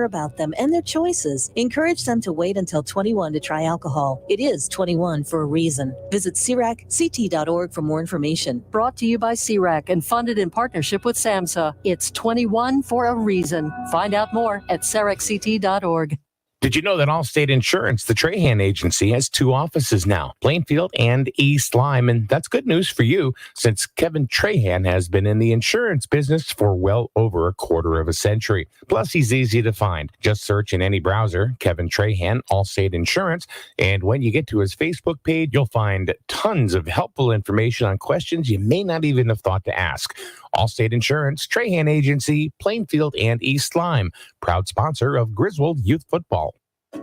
about them and their choices. Encourage them to wait until 21 to try alcohol. It is 21 for a reason. Visit CRACCT.org for more information. Brought to you by CRAC and funded in partnership with SAMHSA. It's 21 for a reason. Find out more at CRACCT.org. Did you know that Allstate Insurance, the Trahan agency, has 2 offices now, Plainfield and East Lyme? And that's good news for you, since Kevin Trahan has been in the insurance business for well over a quarter of a century. Plus, he's easy to find. Just search in any browser, Kevin Trahan, Allstate Insurance. And when you get to his Facebook page, you'll find tons of helpful information on questions you may not even have thought to ask. Allstate Insurance, Trahan Agency, Plainfield and East Lyme, proud sponsor of Griswold Youth Football.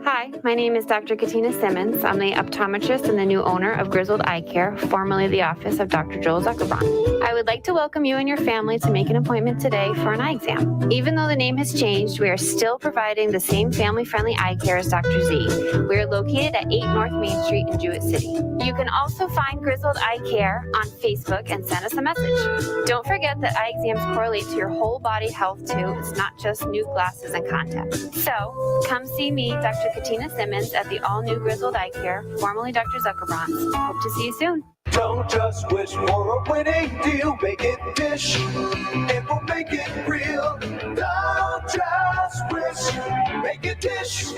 Hi, my name is Dr. Katina Simmons. I'm the optometrist and the new owner of Griswold Eye Care, formerly the office of Dr. Joel Zuckerbrand. I would like to welcome you and your family to make an appointment today for an eye exam. Even though the name has changed, we are still providing the same family-friendly eye care as Dr. Z. We are located at 8 North Main Street in Jewett City. You can also find Griswold Eye Care on Facebook and send us a message. Don't forget that eye exams correlate to your whole body health too. It's not just new glasses and contacts. So, come see me, Dr. Katina Simmons, at the all-new Griswold Eye Care, formerly Dr. Zuckerbrand. Hope to see you soon. Don't just wish for a winning deal. Make it Dish. It will make it real. Don't just wish. Make it Dish.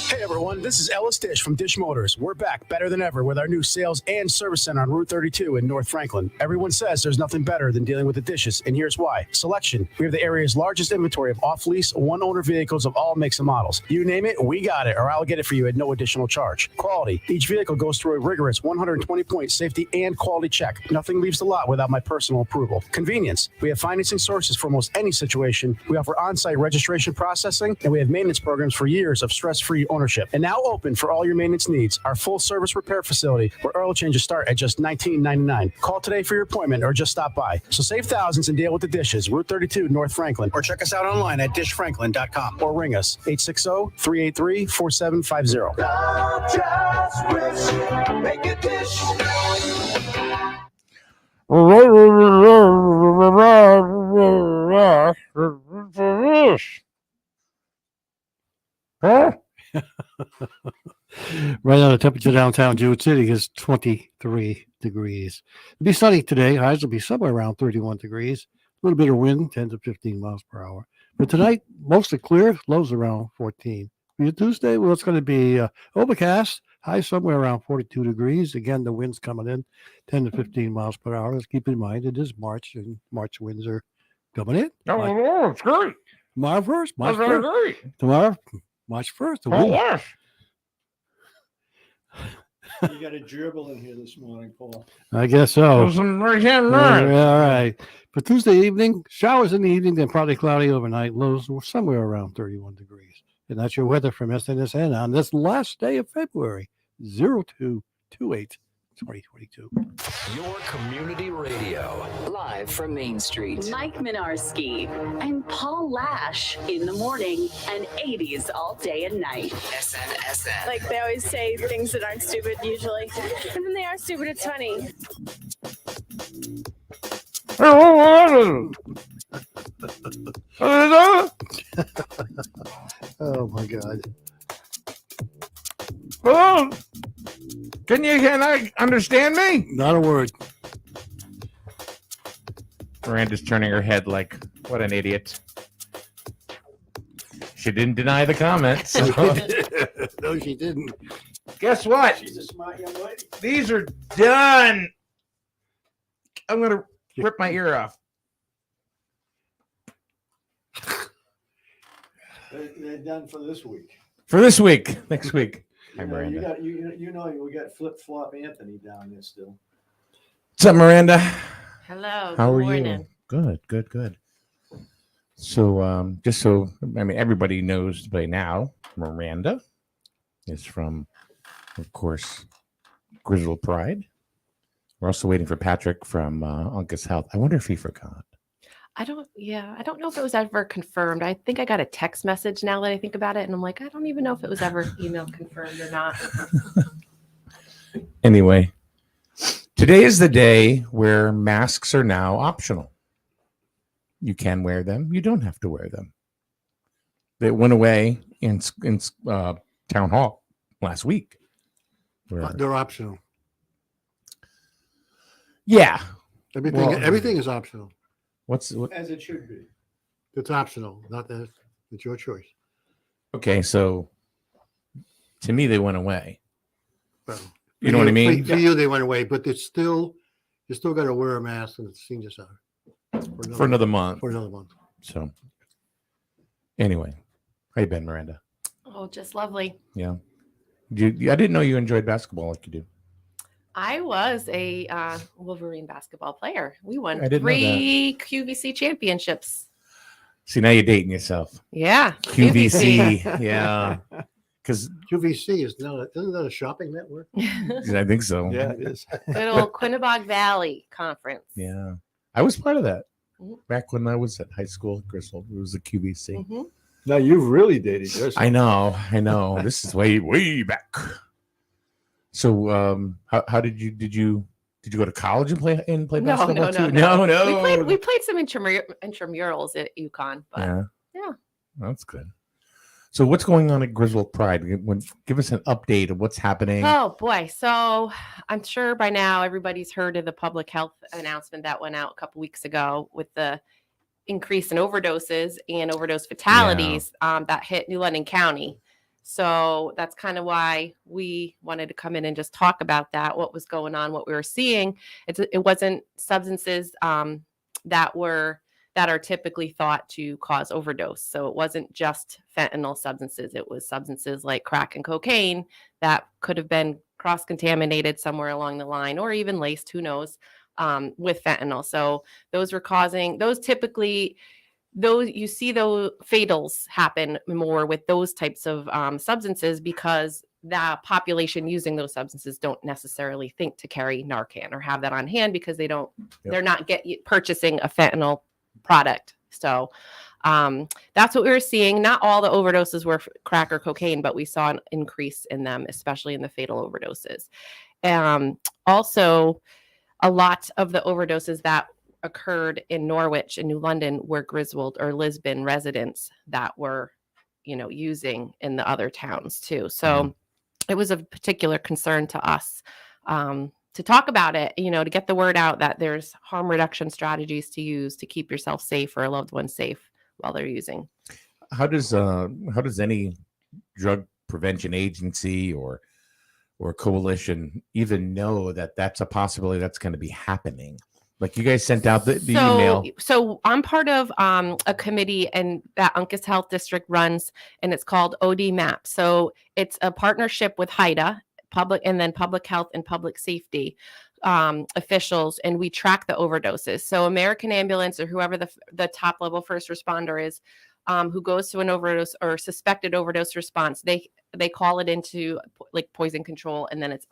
Hey everyone, this is Ellis Dish from Dish Motors. We're back better than ever with our new sales and service center on Route 32 in North Franklin. Everyone says there's nothing better than dealing with the dishes, and here's why. Selection. We have the area's largest inventory of off-lease, one-owner vehicles of all makes and models. You name it, we got it, or I'll get it for you at no additional charge. Quality. Each vehicle goes through a rigorous 120-point safety and quality check. Nothing leaves the lot without my personal approval. Convenience. We have financing sources for almost any situation. We offer on-site registration processing, and we have maintenance programs for years of stress-free ownership. And now open for all your maintenance needs. Our full-service repair facility, where oil changes start at just $19.99. Call today for your appointment or just stop by. So save thousands and deal with the dishes. Route 32, North Franklin. Or check us out online at dishfranklin.com. Or ring us, 860-383-4750. Don't just wish. Make it Dish. Right now, the temperature downtown Jewett City is 23 degrees. It'll be sunny today. Highs will be somewhere around 31 degrees. A little bit of wind, 10 to 15 miles per hour. But tonight, mostly clear. Lows around 14. For Tuesday, well, it's going to be overcast. High somewhere around 42 degrees. Again, the wind's coming in 10 to 15 miles per hour. Let's keep in mind it is March, and March winds are coming in. Oh, it's great. Tomorrow 1st. March That's 1st. great. Tomorrow, March 1st. The Oh, wind. yes. You got a gerbil in here this morning, Paul. I guess so. Some right-hand All line. right. For Tuesday evening, showers in the evening, then probably cloudy overnight. Lows were somewhere around 31 degrees. And that's your weather from SNSN on this last day of February, 02/28/2022. Your community radio, live from Main Street. Mike Minarski and Paul Lash in the morning and 80s all day and night. SNSN. Like they always say things that aren't stupid usually. And when they are stupid, it's funny. Oh my God. Hello? Can I understand me? Not a word. Miranda's turning her head like, what an idiot. She didn't deny the comments. So. No, she didn't. Guess what? She's a smart young lady. These are done. I'm going to rip my ear off. They're done for this week. For this week. Next week. Hi, You know, Miranda. we got Flip Flop Anthony down there still. What's up, Miranda? Hello. How are morning. you? Good. So, just so, I mean, everybody knows by now, Miranda is from, of course, Griswold Pride. We're also waiting for Patrick from Uncas Health. I wonder if he forgot. I don't know if it was ever confirmed. I think I got a text message now that I think about it. And I'm like, I don't even know if it was ever email confirmed or not. Anyway, today is the day where masks are now optional. You can wear them. You don't have to wear them. that went away in town hall last week. They're optional. Yeah. Everything is optional. What? As it should be. It's optional, not that it's your choice. Okay, so to me, they went away. Well, You know what I mean? For you, they went away, but you still got to wear a mask in the senior center For another month. For another month. So, anyway, how you been, Miranda? Oh, just lovely. Yeah. I didn't know you enjoyed basketball like you do. I was a Wolverine basketball player. We won I didn't know 3 QVC championships. See, now you're dating yourself. Yeah. QVC. Yeah. Because QVC isn't that a shopping network? I think so. Yeah, it is. Good old Quinnebog Valley Conference. Yeah. I was part of that Mhm. back when I was at high school at Griswold. It was the QVC. Mhm. Now you've really dated yourself. I know. This is way back. So, how did you go to college and play basketball too? No. We played some intramurals at UConn, but yeah. That's good. So, what's going on at Griswold Pride? Give us an update of what's happening. Oh boy. So I'm sure by now everybody's heard of the public health announcement that went out a couple weeks ago with the increase in overdoses and overdose fatalities that hit New London County. So that's kind of why we wanted to come in and just talk about that, what was going on, what we were seeing. It wasn't substances that are typically thought to cause overdose. So it wasn't just fentanyl substances. It was substances like crack and cocaine that could have been cross-contaminated somewhere along the line, or even laced, who knows, with fentanyl. So those were causing, you see those fatals happen more with those types of substances because the population using those substances don't necessarily think to carry Narcan or have that on hand because they're not purchasing a fentanyl product. So that's what we were seeing. Not all the overdoses were crack or cocaine, but we saw an increase in them, especially in the fatal overdoses. Also, a lot of the overdoses that occurred in Norwich and New London were Griswold or Lisbon residents that were, using in the other towns too. So it was a particular concern to us to talk about it, to get the word out that there's harm reduction strategies to use to keep yourself safe or a loved one safe while they're using. How does any drug prevention agency or coalition even know that that's a possibility that's going to be happening? Like you guys sent out the email. So I'm part of a committee and that Uncas Health District runs, and it's called OD MAP. So it's a partnership with HIDA, public health and public safety officials, and we track the overdoses. So American Ambulance or whoever the top level first responder is, who goes to an overdose or suspected overdose response, they call it into like poison control, and then it's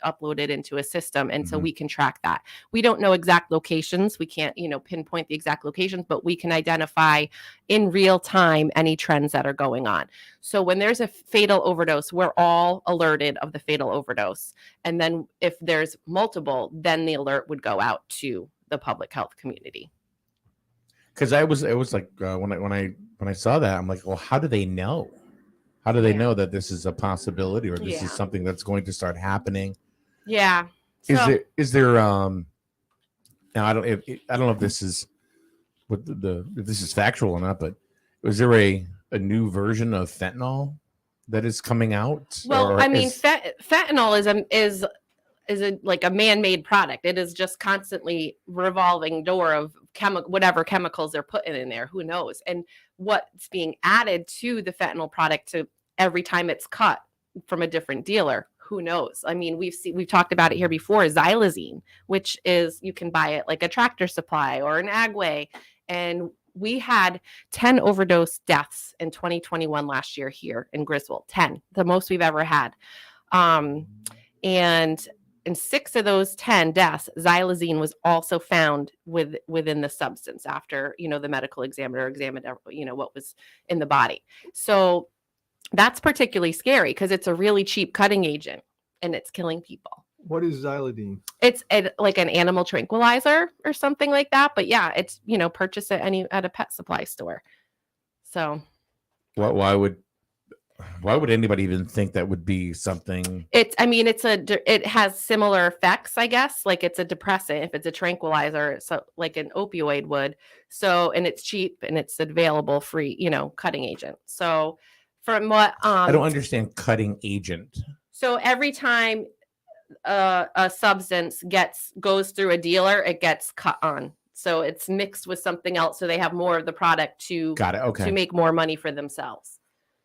uploaded into a system. And so we can track that. We don't know exact locations. We can't, pinpoint the exact locations, but we can identify in real time any trends that are going on. So when there's a fatal overdose, we're all alerted of the fatal overdose. And then if there's multiple, then the alert would go out to the public health community. Because it was like when I saw that, I'm like, well, how do they know? How do they know that this is a possibility or this is something that's going to start happening? Yeah. Is there now I don't know if this is if this is factual or not, but is there a new version of fentanyl that is coming out? Well, fentanyl is like a man-made product. It is just constantly revolving door of whatever chemicals they're putting in there. Who knows? And what's being added to the fentanyl product to every time it's cut from a different dealer. Who knows? I mean, we've talked about it here before, xylazine, which is, you can buy it like a Tractor Supply or an Agway. And we had 10 overdose deaths in 2021 last year here in Griswold, 10, the most we've ever had. And in 6 of those 10 deaths, xylazine was also found within the substance after, the medical examiner examined, what was in the body. So that's particularly scary because it's a really cheap cutting agent and it's killing people. What is xylazine? It's like an animal tranquilizer or something like that. But yeah, it's, purchase at a pet supply store. So Why would anybody even think that would be something? It has similar effects, I guess. Like it's a depressant, if it's a tranquilizer, so like an opioid would. So, and it's cheap and it's available free, cutting agent. So from what I don't understand cutting agent. So every time a substance goes through a dealer, it gets cut on. So it's mixed with something else, so they have more of the product to make more money for themselves.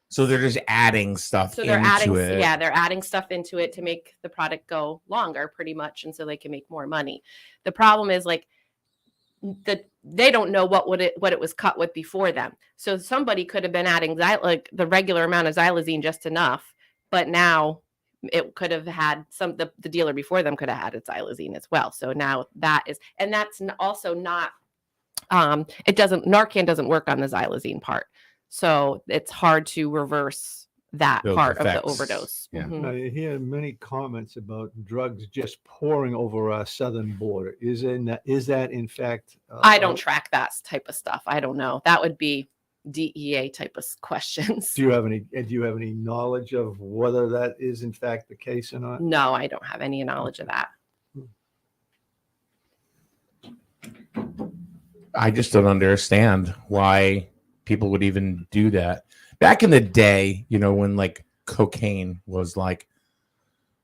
So they're just adding stuff So they're into it. Yeah, they're adding stuff into it to make the product go longer, pretty much, and so they can make more money. The problem is they don't know what it was cut with before them. So somebody could have been adding like the regular amount of xylazine just enough, but now it could have had the dealer before them could have added xylazine as well. So now that's also not Narcan doesn't work on the xylazine part. So it's hard to reverse that part effects. Of the overdose. Yeah. Mhm. I hear many comments about drugs just pouring over our southern border. Is that in fact? I don't track that type of stuff. I don't know. That would be DEA type of questions. Do you have any knowledge of whether that is in fact the case or not? No, I don't have any knowledge of that. I just don't understand why people would even do that. Back in the day, when like cocaine was like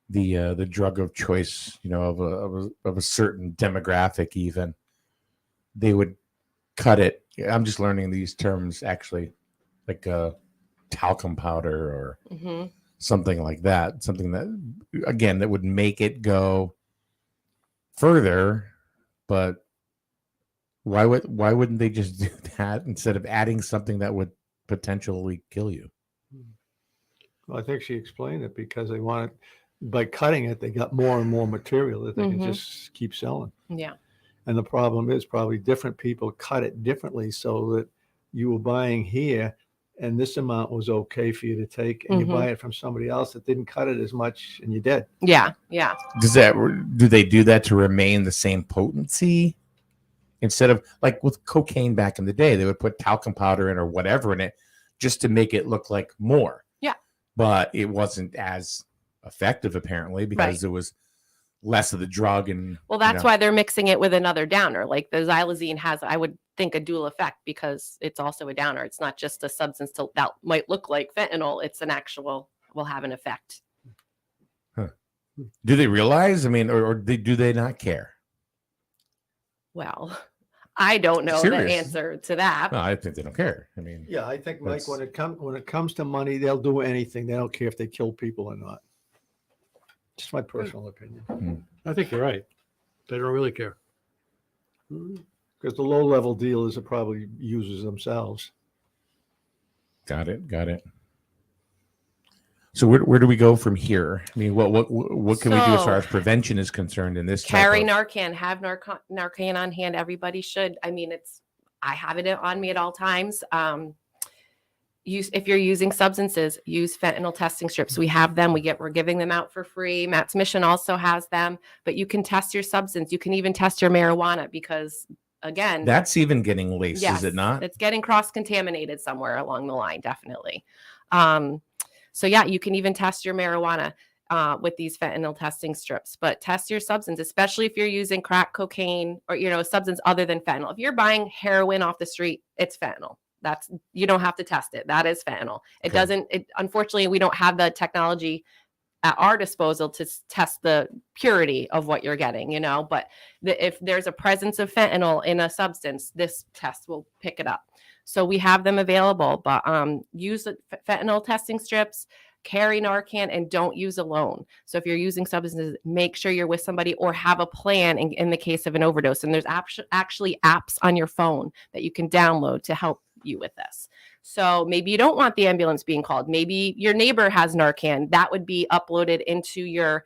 the drug of choice, of a certain demographic, even they would cut it. I'm just learning these terms actually, like talcum powder or something like that. Something that, again, that would make it go further, but why wouldn't they just do that instead of adding something that would potentially kill you? Well, I think she explained it because they wanted, by cutting it, they got more and more material that they can just keep selling. Yeah. And the problem is probably different people cut it differently so that you were buying here and this amount was okay for you to take, and you buy it from somebody else that didn't cut it as much and you did. Yeah. Yeah. Do they do that to remain the same potency? Instead of like with cocaine back in the day, they would put talcum powder in or whatever in it just to make it look like more. Yeah. But it wasn't as effective apparently because there was less of the drug. And well, that's why they're mixing it with another downer. Like the xylazine has, I would think, a dual effect because it's also a downer. It's not just a substance that might look like fentanyl. It's an actual, will have an effect. Huh. Do they realize? I mean, or do they not care? Well, I don't know the answer to that. No, I think they don't care. I mean, yeah, I think, Mike, when it comes to money, they'll do anything. They don't care if they kill people or not. Just my personal opinion. I think you're right. They don't really care. Because the low-level dealers are probably users themselves. Got it. So where do we go from here? I mean, what can we do as far as prevention is concerned in this? Carry Narcan, have Narcan on hand. Everybody should. I mean, I have it on me at all times. If you're using substances, use fentanyl testing strips. We have them. We're giving them out for free. Matt's Mission also has them, but you can test your substance. You can even test your marijuana because, again, that's even getting laced, is it not? It's getting cross-contaminated somewhere along the line, definitely. So yeah, you can even test your marijuana with these fentanyl testing strips, but test your substance, especially if you're using crack cocaine or, a substance other than fentanyl. If you're buying heroin off the street, it's fentanyl. You don't have to test it. That is fentanyl. Unfortunately, we don't have the technology at our disposal to test the purity of what you're getting, but if there's a presence of fentanyl in a substance, this test will pick it up. So we have them available, but use the fentanyl testing strips, carry Narcan, and don't use alone. So if you're using substances, make sure you're with somebody or have a plan in the case of an overdose. And there's actually apps on your phone that you can download to help you with this. So maybe you don't want the ambulance being called. Maybe your neighbor has Narcan. That would be uploaded into your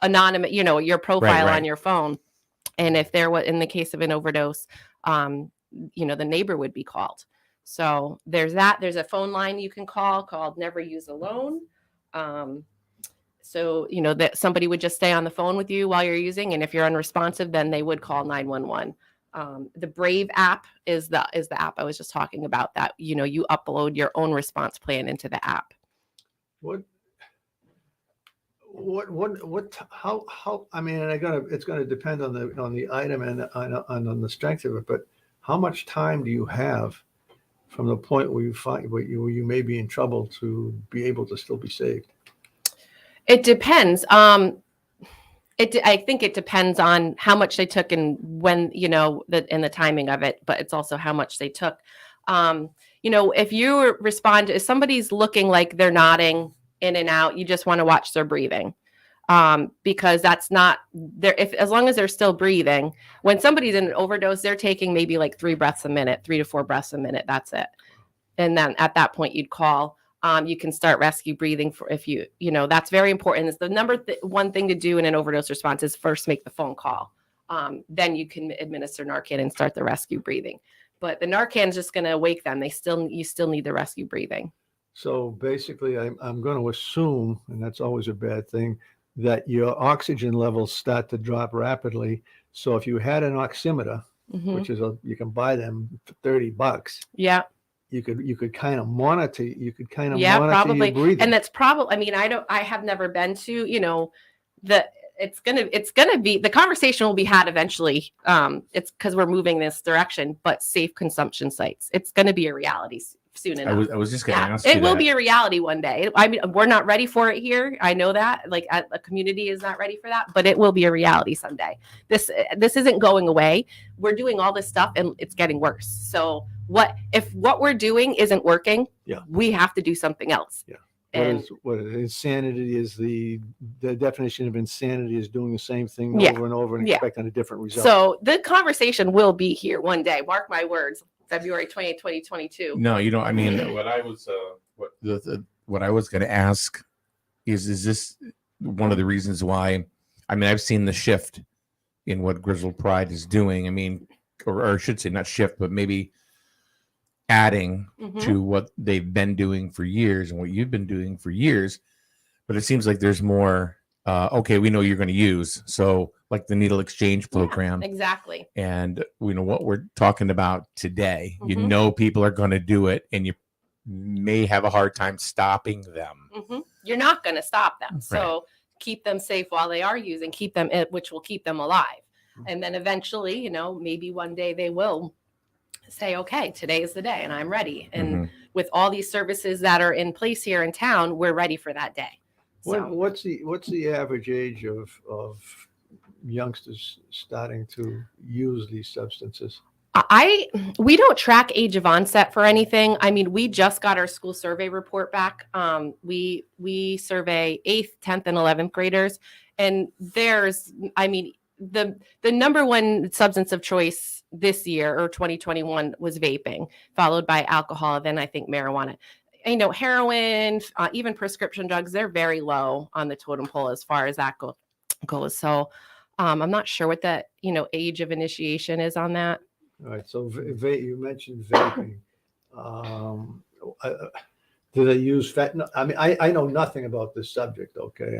anonymous, your profile on your phone. And if there was, in the case of an overdose, the neighbor would be called. So there's that. There's a phone line you can call called Never Use Alone. So, that somebody would just stay on the phone with you while you're using. And if you're unresponsive, then they would call 911. The Brave app is the app I was just talking about, that you upload your own response plan into the app. How, I mean, and it's gonna depend on the item and on the strength of it, but how much time do you have from the point where you may be in trouble to be able to still be saved? It depends. I think it depends on how much they took and when, and the timing of it, but it's also how much they took. If you respond, if somebody's looking like they're nodding in and out, you just want to watch their breathing. Because that's not there. As long as they're still breathing, when somebody's in an overdose, they're taking maybe like 3 to 4 breaths a minute. That's it. And then at that point you'd call. You can start rescue breathing for if that's very important. It's the one thing to do in an overdose response is first make the phone call. Then you can administer Narcan and start the rescue breathing. But the Narcan is just going to wake them. You still need the rescue breathing. So basically, I'm going to assume, and that's always a bad thing, that your oxygen levels start to drop rapidly. So if you had an oximeter, which is you can buy them for $30. Yeah. You could kind of monitor. You could kind of monitor probably. Your breathing. And that's probably. I mean, I have never been to. It's gonna be, the conversation will be had eventually. It's because we're moving this direction, but safe consumption sites. It's gonna be a reality soon enough. I was just going to ask. It will be a reality one day. I mean, we're not ready for it here. I know that. Like, a community is not ready for that, but it will be a reality someday. This isn't going away. We're doing all this stuff, and it's getting worse. So if what we're doing isn't working? Yeah, we have to do something else. Yeah. What is insanity is the definition of insanity is doing the same thing over and over and expecting a different result. So the conversation will be here one day. Mark my words. February 20th, 2022. No, I mean, what I was going to ask is this one of the reasons why? I mean, I've seen the shift in what Grizzled Pride is doing. I mean, or I should say, not shift, but maybe adding to what they've been doing for years and what you've been doing for years. But it seems like there's more. Okay, we know you're going to use, so like the needle exchange program. Yeah, exactly. And we know what we're talking about today. People are going to do it, and you may have a hard time stopping them. You're not going to stop them. So keep them safe while they are using, which will keep them alive. And then eventually, maybe one day they will say, okay, today is the day and I'm ready. And with all these services that are in place here in town, we're ready for that day. What's the average age of youngsters starting to use these substances? We don't track age of onset for anything. I mean, we just got our school survey report back. We survey 8th, 10th, and 11th graders, and the number one substance of choice this year, or 2021, was vaping, followed by alcohol, then I think marijuana. Heroin, even prescription drugs, they're very low on the totem pole as far as that goes. So I'm not sure what the age of initiation is on that. All right. So you mentioned vaping. Do they use fentanyl? I mean, I know nothing about this subject. Okay.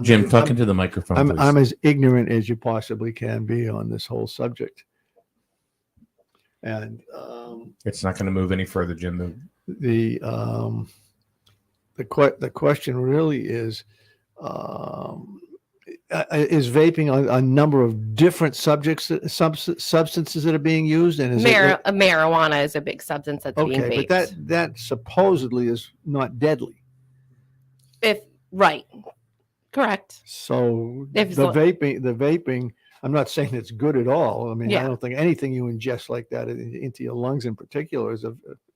Jim, talking to the microphone. Please. I'm as ignorant as you possibly can be on this whole subject. And it's not going to move any further, Jim. The question really is vaping a number of different substances that are being used, and marijuana is a big substance that's being vaped. But that supposedly is not deadly. Correct. So the vaping. I'm not saying it's good at all. I mean, I don't think anything you ingest like that into your lungs in particular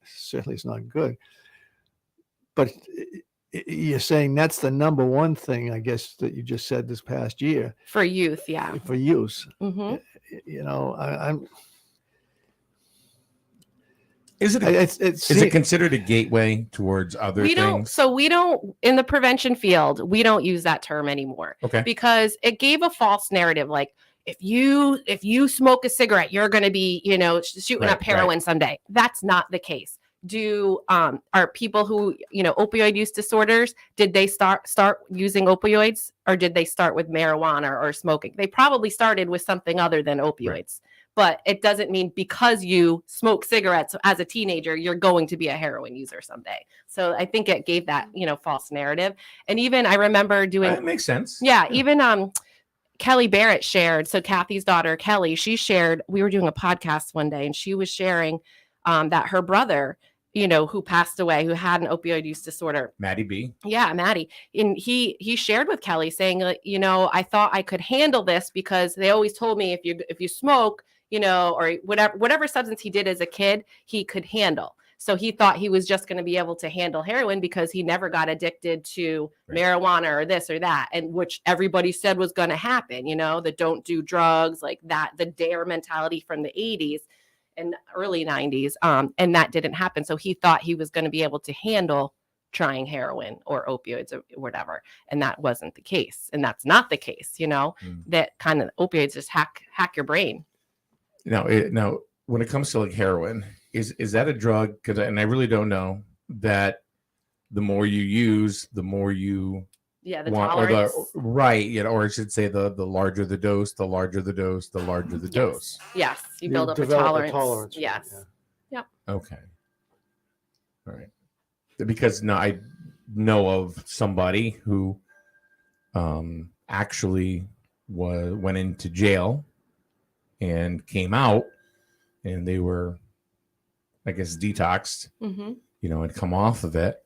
certainly is not good. But you're saying that's the number one thing, I guess, that you just said this past year. For youth, yeah. For use. Mm-hmm. Is it considered a gateway towards other things? We don't, in the prevention field, we don't use that term anymore. Okay. Because it gave a false narrative. Like, if you smoke a cigarette, you're going to be, shooting up heroin someday. That's not the case. Are people who, opioid use disorders, did they start using opioids, or did they start with marijuana or smoking? They probably started with something other than opioids. but it doesn't mean because you smoke cigarettes as a teenager, you're going to be a heroin user someday. So I think it gave that, false narrative. And even I remember doing, That makes sense. Yeah. Even Kelly Barrett shared. So Kathy's daughter, Kelly, she shared, we were doing a podcast one day and she was sharing that her brother, who passed away, who had an opioid use disorder. Maddie B. Yeah, Maddie. And he shared with Kelly saying, like, I thought I could handle this because they always told me if you smoke, or whatever substance he did as a kid, he could handle. So he thought he was just going to be able to handle heroin because he never got addicted to marijuana or this or that, and which everybody said was going to happen, the don't do drugs, like that, the dare mentality from the 80s and early 90s. And that didn't happen. So he thought he was going to be able to handle trying heroin or opioids or whatever. And that wasn't the case. And that's not the case, that kind of opioids just hack your brain. Now, when it comes to like heroin, is that a drug? And I really don't know that the more you use, the more you the want, tolerance. or I should say the larger the dose, the larger the dose, the larger the dose. Yes, you build up a tolerance. Yes. Yep. Okay. All right. Because I know of somebody who actually went into jail and came out, and they were, I guess, detoxed, and come off of it.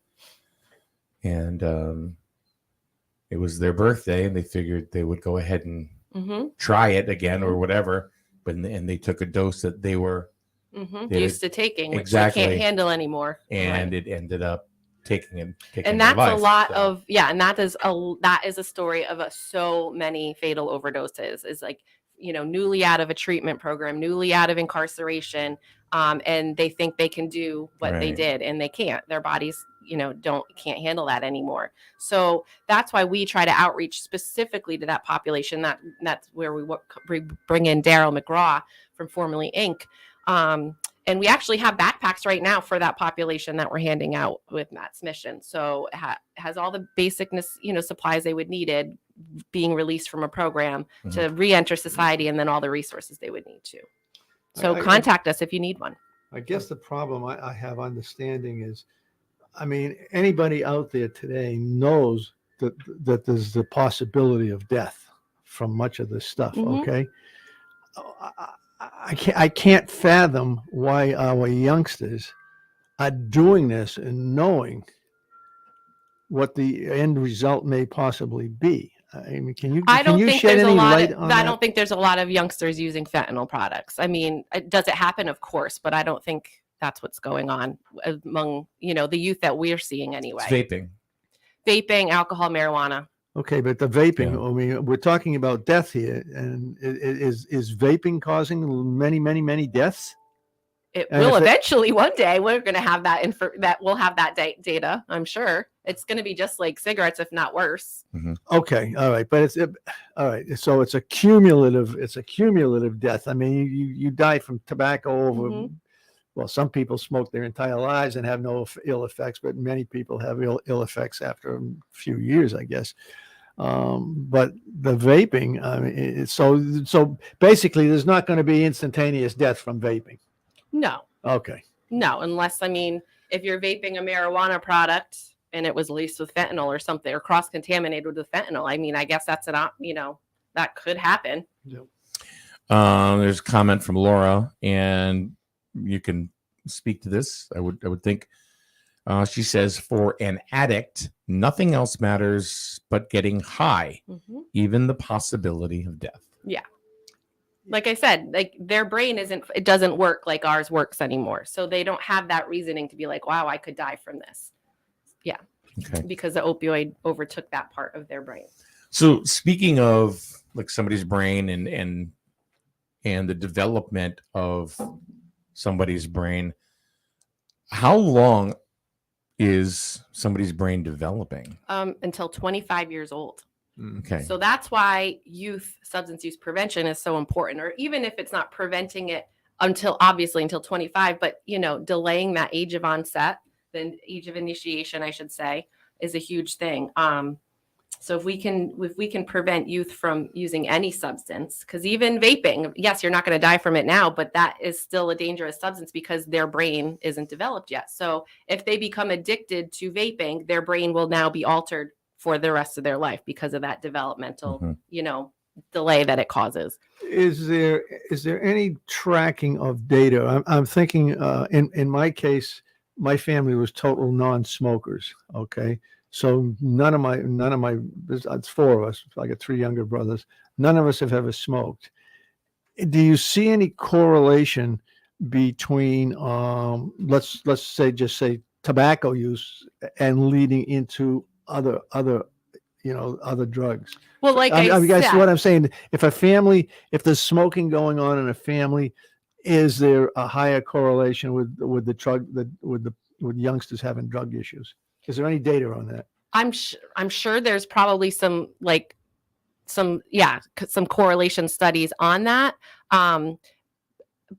And it was their birthday, and they figured they would go ahead and try it again or whatever. And they took a dose that they were used to taking, which they can't handle anymore. And it ended up taking and that's a lot of, and that is a story of so many fatal overdoses. Is like, newly out of a treatment program, newly out of incarceration, and they think they can do what they did, and they can't. Their bodies, can't handle that anymore. So that's why we try to outreach specifically to that population. That's where we bring in Daryl McGraw from formerly Inc. And we actually have backpacks right now for that population that we're handing out with Matt's mission. So it has all the basicness, supplies they would needed being released from a program to re-enter society, and then all the resources they would need to. So contact us if you need one. I guess the problem I have understanding is, anybody out there today knows that there's the possibility of death from much of this stuff. Okay. I can't fathom why our youngsters are doing this and knowing what the end result may possibly be. Can you shed any light on that? I don't think there's a lot of youngsters using fentanyl products. Does it happen? Of course, but I don't think that's what's going on among, the youth that we're seeing anyway. It's vaping, alcohol, marijuana. Okay, but the vaping, we're talking about death here, and is vaping causing many, many, many deaths? It will eventually. One day we're going to have that we'll have that data. I'm sure it's going to be just like cigarettes, if not worse. Okay, all right, but all right. So it's a cumulative death. You die from tobacco over. Well, some people smoke their entire lives and have no ill effects, but many people have ill effects after a few years, I guess. But the vaping, so basically, there's not going to be instantaneous death from vaping. No. Okay. No, unless if you're vaping a marijuana product and it was laced with fentanyl or something, or cross-contaminated with fentanyl, I guess that's that could happen. Yep. There's a comment from Laura, and you can speak to this. I would think. She says, for an addict, nothing else matters but getting high, even the possibility of death. Yeah. Like I said, their brain it doesn't work like ours works anymore. So they don't have that reasoning to be like, wow, I could die from this. Yeah. Okay. Because the opioid overtook that part of their brain. So speaking of like somebody's brain and the development of somebody's brain, how long is somebody's brain developing? Until 25 years old. Okay. So that's why youth substance use prevention is so important, or even if it's not preventing it until 25, but delaying that age of onset, the age of initiation, I should say, is a huge thing. So if we can prevent youth from using any substance, because even vaping, yes, you're not going to die from it now, but that is still a dangerous substance because their brain isn't developed yet. So if they become addicted to vaping, their brain will now be altered for the rest of their life because of that developmental, delay that it causes. Is there any tracking of data? I'm thinking in my case, my family was total non-smokers. Okay. So none of my, it's four of us. I got three younger brothers. None of us have ever smoked. Do you see any correlation between, let's say tobacco use and leading into other drugs? Well, like I mean, guys, said, what I'm saying, if there's smoking going on in a family, is there a higher correlation with the drug with youngsters having drug issues? Is there any data on that? I'm sure there's probably some correlation studies on that.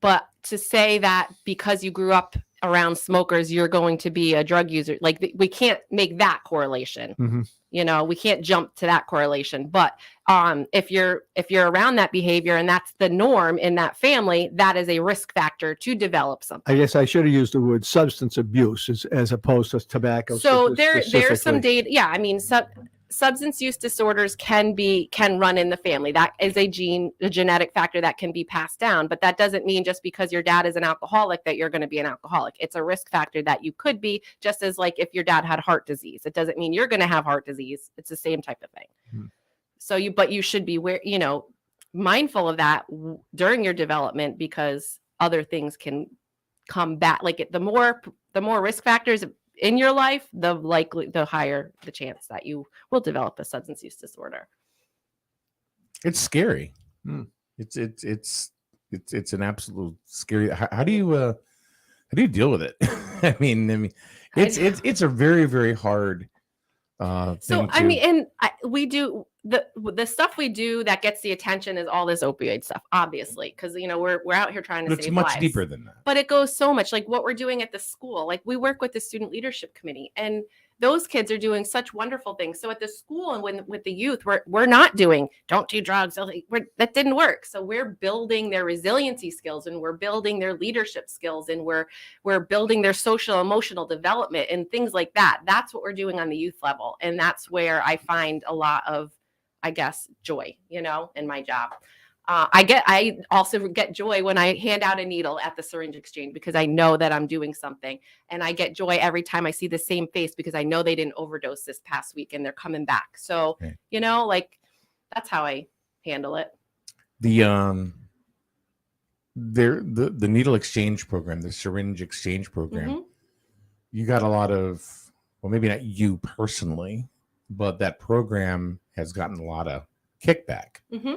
But to say that because you grew up around smokers, you're going to be a drug user, like we can't make that correlation. Mm-hmm. We can't jump to that correlation. But if you're around that behavior and that's the norm in that family, that is a risk factor to develop something. I guess I should have used the word substance abuse as opposed to tobacco. So there's some data. Yeah, I mean, substance use disorders can run in the family. That is a genetic factor that can be passed down, but that doesn't mean just because your dad is an alcoholic that you're going to be an alcoholic. It's a risk factor that you could be, just as like if your dad had heart disease, it doesn't mean you're going to have heart disease. It's the same type of thing. Hmm. So you should be mindful of that during your development, because other things can come back. Like the more risk factors in your life, the higher the chance that you will develop a substance use disorder. It's scary. It's an absolute scary. How do you deal with it? I mean, it's a very, very hard. We do the stuff we do that gets the attention is all this opioid stuff, obviously, because we're out here trying to save lives. It's much deeper than that. But it goes so much, like what we're doing at the school. Like we work with the student leadership committee, and those kids are doing such wonderful things. So at the school and with the youth, we're not doing don't do drugs. That didn't work. So we're building their resiliency skills, and we're building their leadership skills, and we're building their social emotional development and things like that. That's what we're doing on the youth level, and that's where I find a lot of, I guess, joy, in my job. I also get joy when I hand out a needle at the syringe exchange, because I know that I'm doing something, and I get joy every time I see the same face, because I know they didn't overdose this past week and they're coming back. So, that's how I handle it. The needle exchange program, the syringe exchange program, mm-hmm. You got a lot of, well, maybe not you personally, but that program has gotten a lot of kickback. Mm-hmm.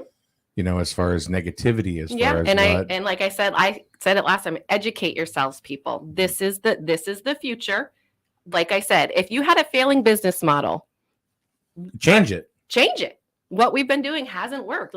As far as negativity, and like I said it last time, educate yourselves, people. This is the future. Like I said, if you had a failing business model, change it. What we've been doing hasn't worked.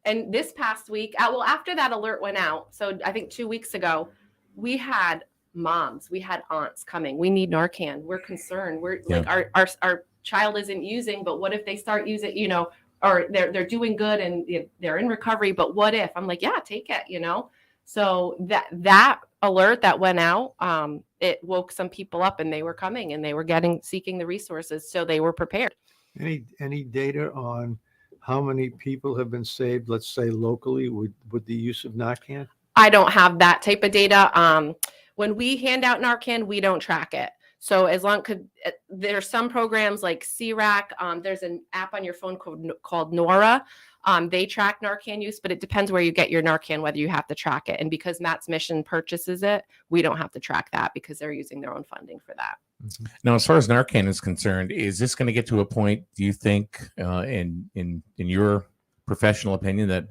And this past week, after that alert went out, so I think 2 weeks ago, we had moms, we had aunts coming. We need Narcan. We're concerned. We're like our child isn't using, but what if they start using? Or they're doing good and they're in recovery, but what if? I'm like, yeah, take it, So that alert that went out, it woke some people up, and they were coming and they were seeking the resources, so they were prepared. Any data on how many people have been saved, let's say locally, with the use of Narcan? I don't have that type of data. When we hand out Narcan, we don't track it. So there's some programs like CRAC. There's an app on your phone called Nora. They track Narcan use, but it depends where you get your Narcan, whether you have to track it. And because Matt's Mission purchases it, we don't have to track that because they're using their own funding for that. Mm-hmm. Now, as far as Narcan is concerned, is this going to get to a point, do you think, in your professional opinion, that,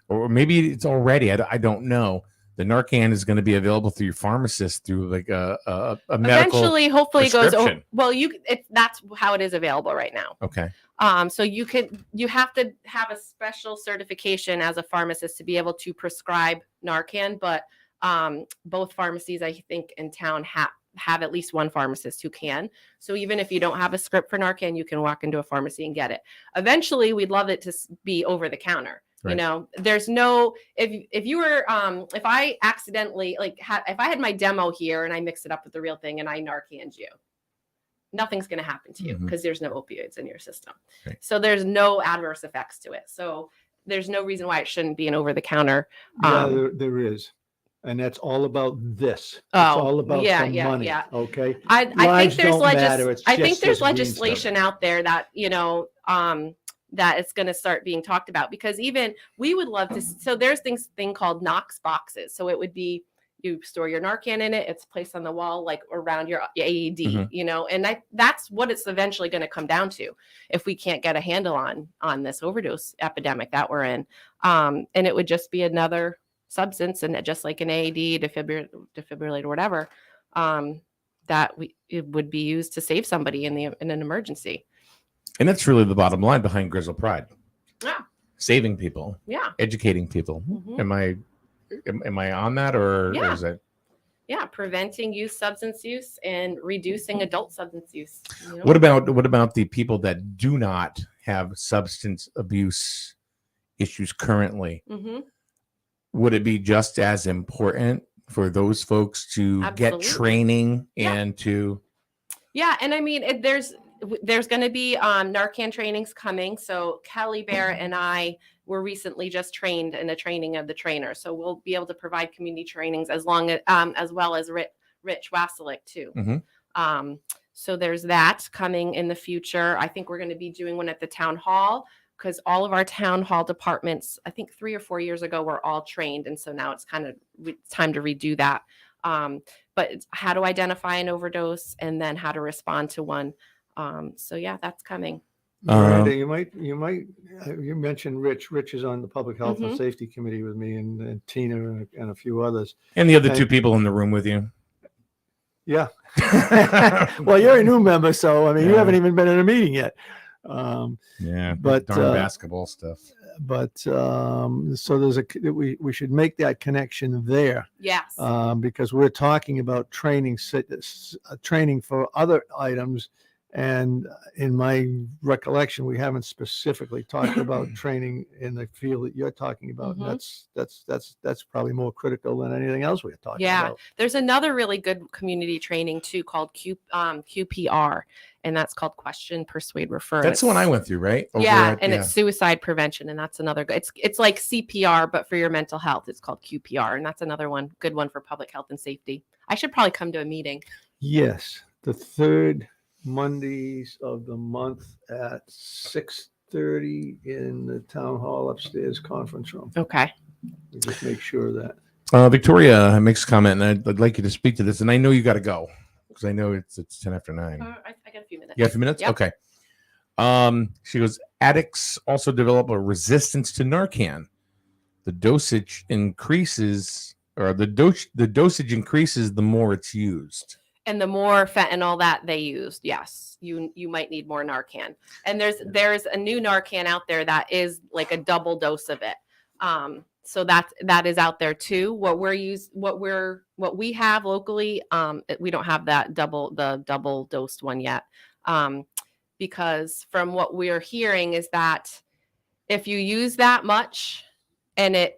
or maybe it's already, I don't know, the Narcan is going to be available through your pharmacist through like a medical eventually, hopefully it goes over. Well, that's how it is available right now. Okay. So you have to have a special certification as a pharmacist to be able to prescribe Narcan, but both pharmacies, I think, in town have at least one pharmacist who can. So even if you don't have a script for Narcan, you can walk into a pharmacy and get it. Eventually, we'd love it to be over the counter. Right. You know, there's no, if you were, if I accidentally, like, if I had my demo here and I mixed it up with the real thing and I Narcaned you, nothing's going to happen to you because there's no opioids in your system. Right. So there's no adverse effects to it. So there's no reason why it shouldn't be an over the counter. There is. And that's all about this. It's Oh, all about yeah, the yeah, money. yeah. Okay. I think Lives there's don't matter. It's I think just there's this weed legislation out there that, you know, that it's going to start being talked about, because even we would love to. So there's thing called Knox boxes. So it would be, you store your Narcan in it. It's placed on the wall, like around your AED, you know, and that's what it's eventually going to come down to if we can't get a handle on this overdose epidemic that we're in. And it would just be another substance, and just like an AED, defibrillator, whatever, that it would be used to save somebody in an emergency. And that's really the bottom line behind Grizzle Pride. Yeah. Saving people. Yeah. Educating people. Am I on that, or is it? Yeah, preventing youth substance use and reducing adult substance use. You know? What about the people that do not have substance abuse issues currently? Would it be just as important for those folks to get training and to? Yeah, and I mean, there's going to be Narcan trainings coming. So Kelly Barrett and I were recently just trained in a training of the trainer. So we'll be able to provide community trainings as well as Rich Wasilick too. So there's that coming in the future. I think we're going to be doing one at the town hall, because all of our town hall departments, I think 3 or 4 years ago, were all trained. And so now it's kind of time to redo that. But it's how to identify an overdose and then how to respond to one. So yeah, that's coming. Miranda, you mentioned Rich. Rich is on the Public Health and Safety Committee with me, and Tina and a few others. And the other two people in the room with you. Yeah. Well, you're a new member, so I mean, you haven't even been in a meeting yet. But darn basketball stuff. But so we should make that connection there. Yes. Because we're talking about training for other items. And in my recollection, we haven't specifically talked about training in the field that you're talking about. That's probably more critical than anything else we're talking about. Yeah, there's another really good community training too called QPR, and that's called Question, Persuade, Refer. That's the one I went through, right? It's suicide prevention, and that's another good. It's like CPR, but for your mental health. It's called QPR, and that's another good one for public health and safety. I should probably come to a meeting. Yes, the third Mondays of the month at 6:30 in the town hall upstairs conference room. Okay. We just make sure that. Victoria makes a comment, and I'd like you to speak to this. And I know you got to go because I know it's 10 after 9. I got a few minutes. You got a few minutes? Yep. Okay. She goes, addicts also develop a resistance to Narcan. The dosage increases, or the dosage increases the more it's used. And the more fentanyl that they used, yes, you might need more Narcan. And there's a new Narcan out there that is like a double dose of it. So that is out there too. What we have locally, we don't have the double dosed one yet. Because from what we're hearing is that if you use that much, okay,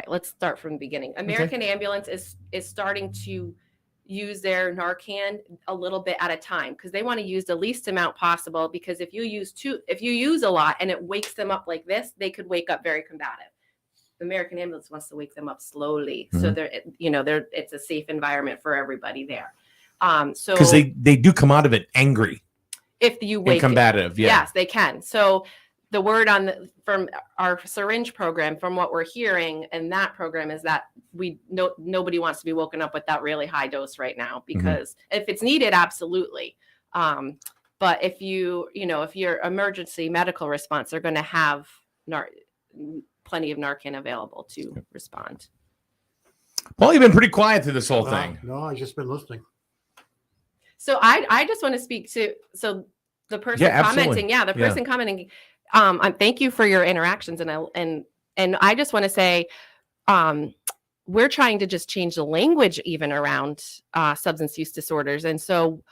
let's start from the beginning. American Ambulance is starting to use their Narcan a little bit at a time, because they want to use the least amount possible, because if you use a lot and it wakes them up like this, they could wake up very combative. The American Ambulance wants to wake them up slowly. So it's a safe environment for everybody there. So because they do come out of it angry. If you wake combative, yes, they can. So the word from our syringe program, from what we're hearing in that program, is that nobody wants to be woken up with that really high dose right now, because if it's needed, absolutely. But if if your emergency medical response, they're going to have plenty of Narcan available to respond. Paul, you've been pretty quiet through this whole thing. No, I've just been listening. So I just want to speak to the person commenting. Yeah, the person commenting. Thank you for your interactions, and I just want to say, we're trying to just change the language even around substance use disorders. And so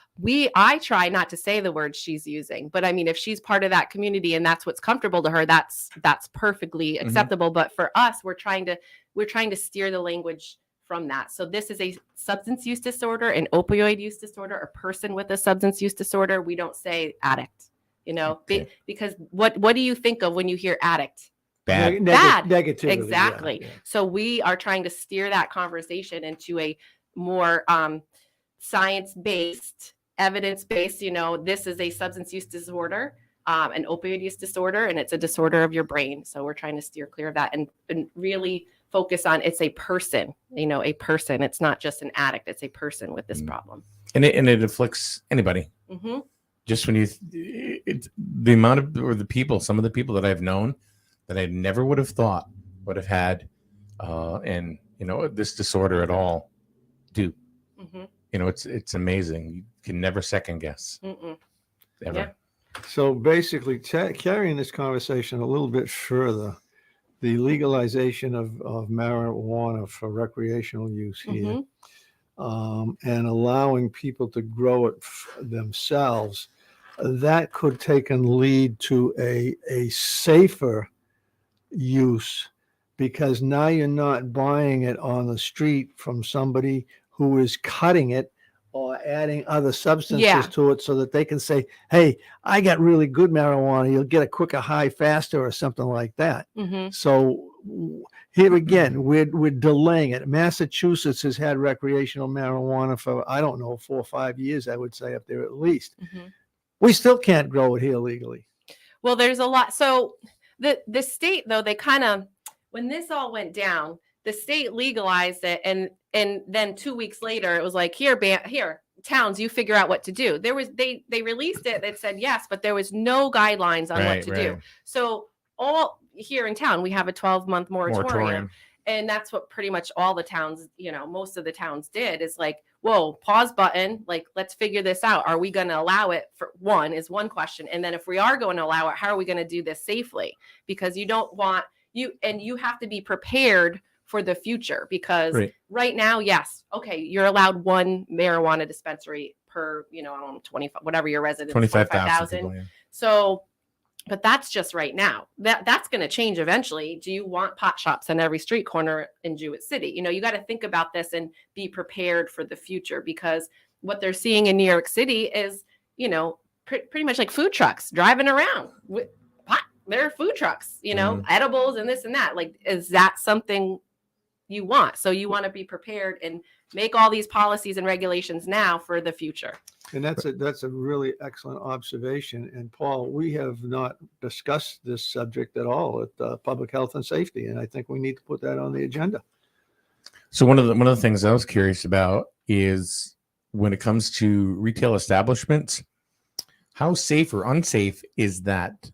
I try not to say the word she's using, but I mean, if she's part of that community and that's what's comfortable to her, that's perfectly acceptable. But for us, we're trying to steer the language from that. So this is a substance use disorder, an opioid use disorder, a person with a substance use disorder. We don't say addict, because what do you think of when you hear addict? Bad. Negativity. Exactly. Yeah. So we are trying to steer that conversation into a more science-based, evidence-based, this is a substance use disorder, an opioid use disorder, and it's a disorder of your brain. So we're trying to steer clear of that and really focus on it's a person, a person. It's not just an addict. It's a person with this problem. And it afflicts anybody. Mm-hmm. Just when the amount of, or the people, some of the people that I've known that I never would have thought would have had, this disorder at all do. Mm-hmm. It's amazing. You can never second guess. Ever. Yeah. So basically, carrying this conversation a little bit further, the legalization of marijuana for recreational use here, and allowing people to grow it themselves, that could take and lead to a safer use, because now you're not buying it on the street from somebody who is cutting it or adding other substances to it so that they can say, hey, I got really good marijuana. You'll get a quicker high faster or something like that. Mm-hmm. So here again, we're delaying it. Massachusetts has had recreational marijuana for, I don't know, 4 or 5 years, I would say, up there at least. Mm-hmm. We still can't grow it here legally. Well, there's a lot. So the state, though, they kind of, when this all went down, the state legalized it, and then 2 weeks later, it was like, here, towns, you figure out what to do. They released it that said yes, but there was no guidelines on what to do. So all here in town, we have a 12-month moratorium. And that's what pretty much all the towns, most of the towns did, is like, whoa, pause button. Like, let's figure this out. Are we going to allow it? For one question. And then if we are going to allow it, how are we going to do this safely? Because you don't want you have to be prepared for the future, because right now, yes, okay, you're allowed one marijuana dispensary per, 25, whatever your residence, 25,000. So, but that's just right now. That's going to change eventually. Do you want pot shops on every street corner in Jewett City? You got to think about this and be prepared for the future, because what they're seeing in New York City is, pretty much like food trucks driving around with pot. There are food trucks, edibles and this and that. Like, is that something you want? So you want to be prepared and make all these policies and regulations now for the future. And that's a really excellent observation. And Paul, we have not discussed this subject at all at Public Health and Safety, and I think we need to put that on the agenda. So one of the things I was curious about is, when it comes to retail establishments, how safe or unsafe is that?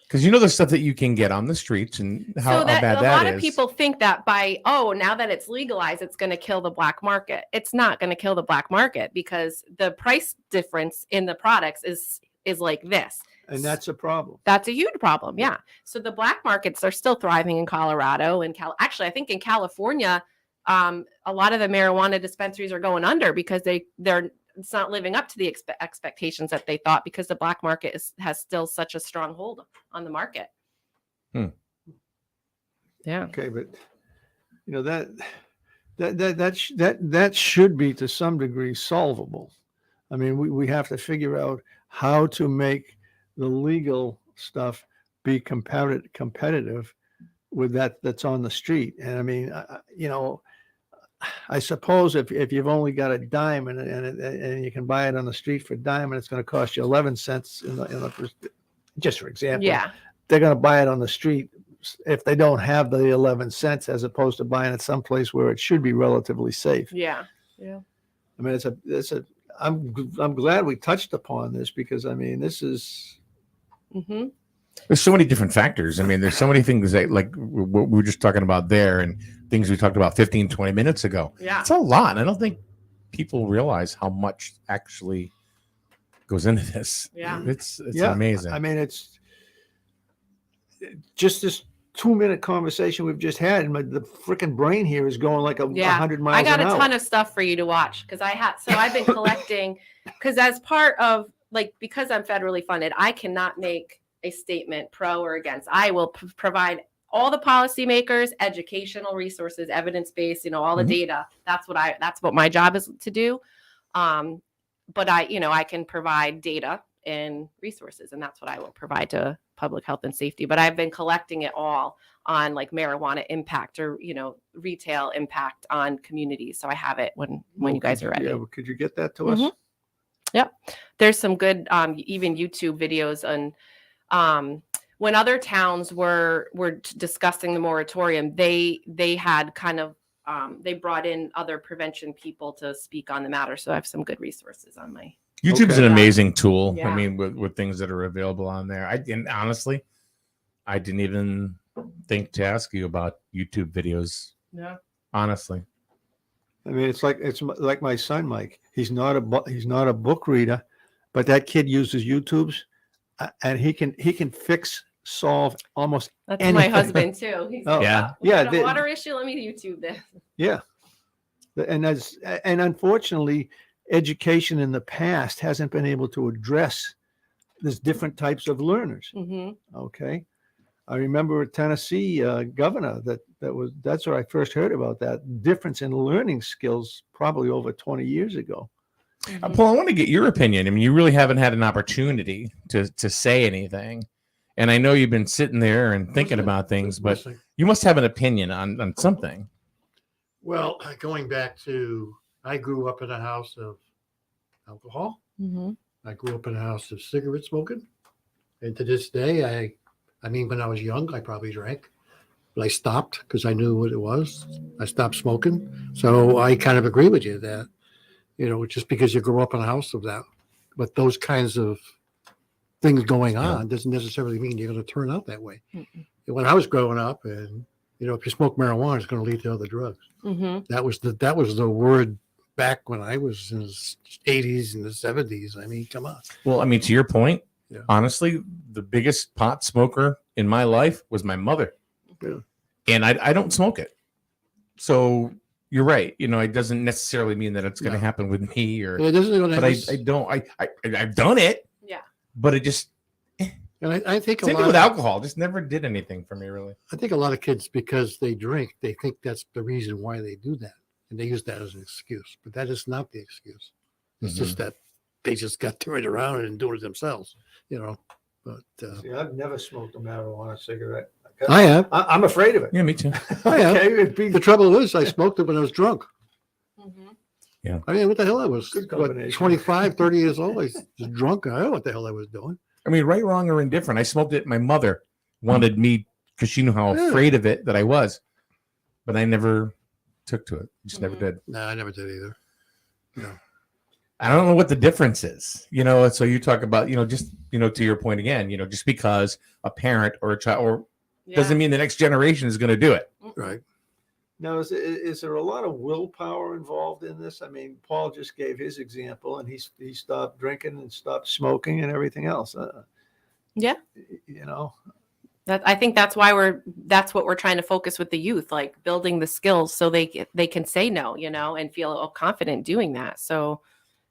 Because there's stuff that you can get on the streets, and how bad that is. A lot of people think that now that it's legalized, it's going to kill the black market. It's not going to kill the black market, because the price difference in the products is like this. And that's a problem. That's a huge problem. Yeah. So the black markets are still thriving in Colorado and actually, I think in California, a lot of the marijuana dispensaries are going under because it's not living up to the expectations that they thought, because the black market has still such a strong hold on the market. Yeah. Okay, but that should be to some degree solvable. I mean, we have to figure out how to make the legal stuff be competitive with that's on the street. And I mean, I suppose if you've only got a dime and you can buy it on the street for a dime, and it's going to cost you 11 cents just for example, they're going to buy it on the street if they don't have the 11 cents, as opposed to buying it someplace where it should be relatively safe. Yeah. I mean, I'm glad we touched upon this, because I mean, this is. Mm-hmm. There's so many different factors. I mean, there's so many things that, like what we were just talking about there, and things we talked about 15, 20 minutes ago. Yeah. It's a lot. I don't think people realize how much actually goes into this. Yeah. It's amazing. I mean, it's just this 2-minute conversation we've just had, and the freaking brain here is going like 100 miles I got an a hour. ton of stuff for you to watch because I've been collecting because as part of because I'm federally funded, I cannot make a statement pro or against. I will provide all the policymakers, educational resources, evidence-based, all the data. That's what my job is to do. But I can provide data and resources, and that's what I will provide to public health and safety. But I've been collecting it all on marijuana impact or retail impact on communities. So I have it when you guys are ready. Yeah, well, could you get that to us? Yep. There's some good even YouTube videos on when other towns were discussing the moratorium, they had kind of they brought in other prevention people to speak on the matter. So I have some good resources on my YouTube's an amazing tool. Yeah. I mean, with things that are available on there. Honestly, I didn't even think to ask you about YouTube videos. Yeah. Honestly. I mean, it's like my son, Mike. He's not a book reader, but that kid uses YouTubes, and he can solve almost That's anything. my husband too. He's Yeah. a water issue. Let me YouTube this. Yeah, and unfortunately, education in the past hasn't been able to address these different types of learners. Mm-hmm. Okay, I remember a Tennessee governor that's where I first heard about that difference in learning skills, probably over 20 years ago. Paul, I want to get your opinion. I mean, you really haven't had an opportunity to say anything. And I know you've been sitting there and thinking about things, but you must have an opinion on something. Well, going back to, I grew up in a house of alcohol. Mm-hmm. I grew up in a house of cigarette smoking. And to this day, I mean, when I was young, I probably drank. But I stopped because I knew what it was. I stopped smoking. So I kind of agree with you that, just because you grew up in a house of that, but those kinds of things going on doesn't necessarily mean you're going to turn out that way. Mm-mm. When I was growing up, and if you smoke marijuana, it's going to lead to other drugs. Mm-hmm. That was the word back when I was in the 80s and the 70s. I mean, come on. Well, I mean, to your point, Yeah. honestly, the biggest pot smoker in my life was my mother. Yeah. And I don't smoke it. So you're right. It doesn't necessarily mean that it's going to happen with me It doesn't. but I don't. I've done it. Yeah. But it just. And I think Same thing with alcohol. Just never did anything for me, really. I think a lot of kids, because they drink, they think that's the reason why they do that, and they use that as an excuse. But that is not the excuse. It's just that they just got turned around and doing it themselves. But See, I've never smoked a marijuana cigarette. I have. I'm afraid of it. Yeah, me too. I have. Okay, The trouble is, I smoked it when I was drunk. Mm-hmm. Yeah. I mean, what the hell? I was Good combination. 25, 30 years old. I was just drunk. I don't know what the hell I was doing. I mean, right, wrong, or indifferent. I smoked it. My mother wanted me because she knew how afraid of it that I was, but I never took to it. Just never did. No, I never did either. No. I don't know what the difference is. So you talk about, just, to your point again, just because a parent or a child doesn't mean the next generation is going to do it. Right. Now, is there a lot of willpower involved in this? I mean, Paul just gave his example, and he stopped drinking and stopped smoking and everything else. Yeah. I think that's why that's what we're trying to focus with the youth, like building the skills so they can say no, and feel confident doing that. So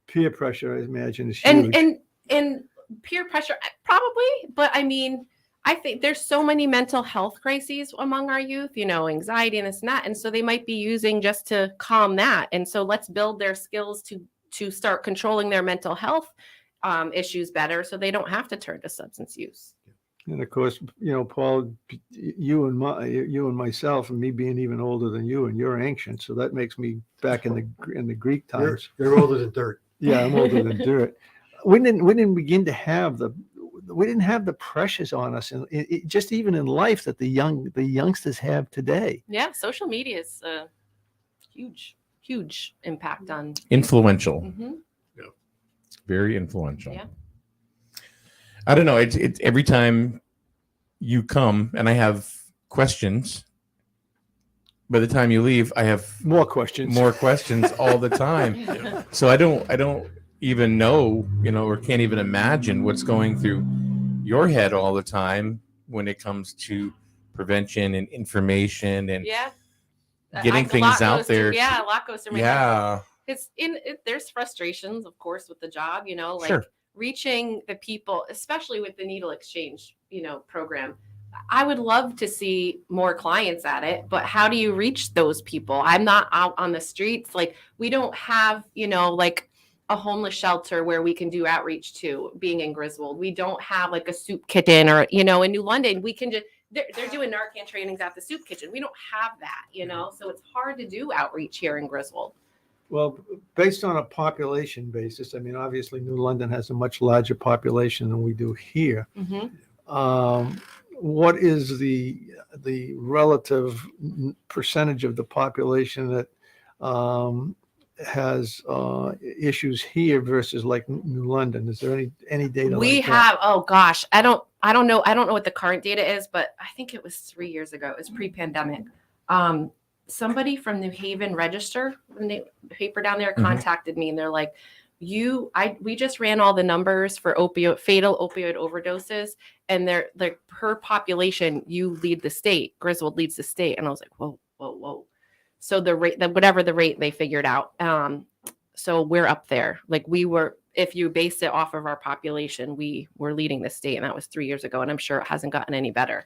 peer pressure, I imagine, is huge. And peer pressure, probably, but I mean, I think there's so many mental health crises among our youth, anxiety and this and that. And so they might be using just to calm that. And so let's build their skills to start controlling their mental health issues better so they don't have to turn to substance use. And of course, Paul, you and myself, and me being even older than you, and you're ancient, so that makes me back in the Greek times. You're older than dirt. Yeah, I'm older than dirt. We didn't begin to have we didn't have the pressures on us, and just even in life that the youngsters have today. Yeah, social media is a huge impact on Influential. Mm-hmm. Yeah. Very influential. Yeah. I don't know. It's every time you come and I have questions. By the time you leave, I have more questions all the time. So I don't even know, or can't even imagine what's going through your head all the time when it comes to prevention and information and Yeah. getting things out there. A lot goes through my head. Yeah. There's frustrations, of course, with the job, like Sure. reaching the people, especially with the needle exchange, program. I would love to see more clients at it, but how do you reach those people? I'm not out on the streets. Like, we don't have, like a homeless shelter where we can do outreach to, being in Griswold. We don't have like a soup kitchen or, in New London, we can just, they're doing Narcan trainings at the soup kitchen. We don't have that, so it's hard to do outreach here in Griswold. Well, based on a population basis, I mean, obviously New London has a much larger population than we do here. Mm-hmm. What is the relative percentage of the population that has issues here versus like New London? Is there any data? We like have. that? Oh gosh, I don't know. I don't know what the current data is, but I think it was 3 years ago. It was pre-pandemic. Somebody from New Haven Register, the paper down there, contacted me, and they're like, we just ran all the numbers for fatal opioid overdoses, and they're like, per population, you lead the state. Griswold leads the state. And I was like, whoa. So the rate, whatever the rate they figured out. So we're up there. Like, if you base it off of our population, we were leading the state, and that was 3 years ago. And I'm sure it hasn't gotten any better.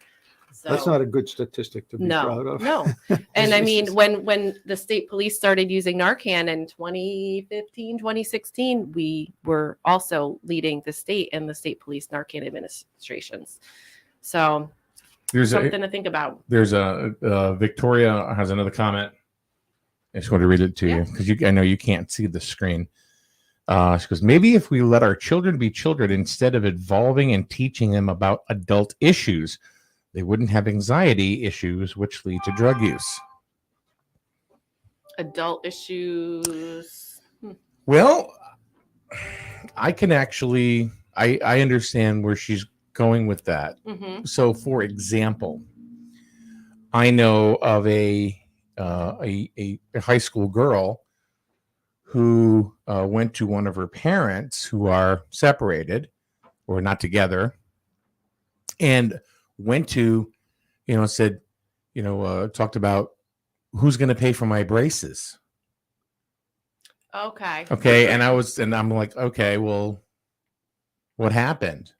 So, that's not a good statistic to be proud of. No. And I mean, when the state police started using Narcan in 2015, 2016, we were also leading the state and the state police Narcan administrations. So there's something to think about. There's Victoria has another comment. I just want to read it to you because I know you can't see the screen. She goes, maybe if we let our children be children instead of evolving and teaching them about adult issues, they wouldn't have anxiety issues, which lead to drug use. Adult issues. Well, I can actually, I understand where she's going with that. Mm-hmm. So, for example, I know of a high school girl who went to one of her parents who are separated or not together, and went to, said, talked about who's going to pay for my braces. Okay. And I'm like, okay, well, what happened?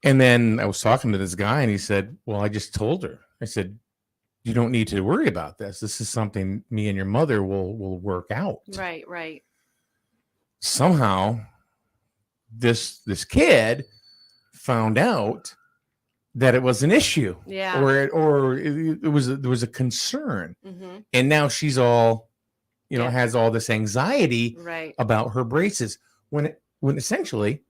And then I was talking to this guy, and he said, well, I just told her. I said, you don't need to worry about this. This is something me and your mother will work out. Right. Somehow this kid found out that it was an issue, or there was a concern, and now she's all, has all this anxiety about her braces when essentially,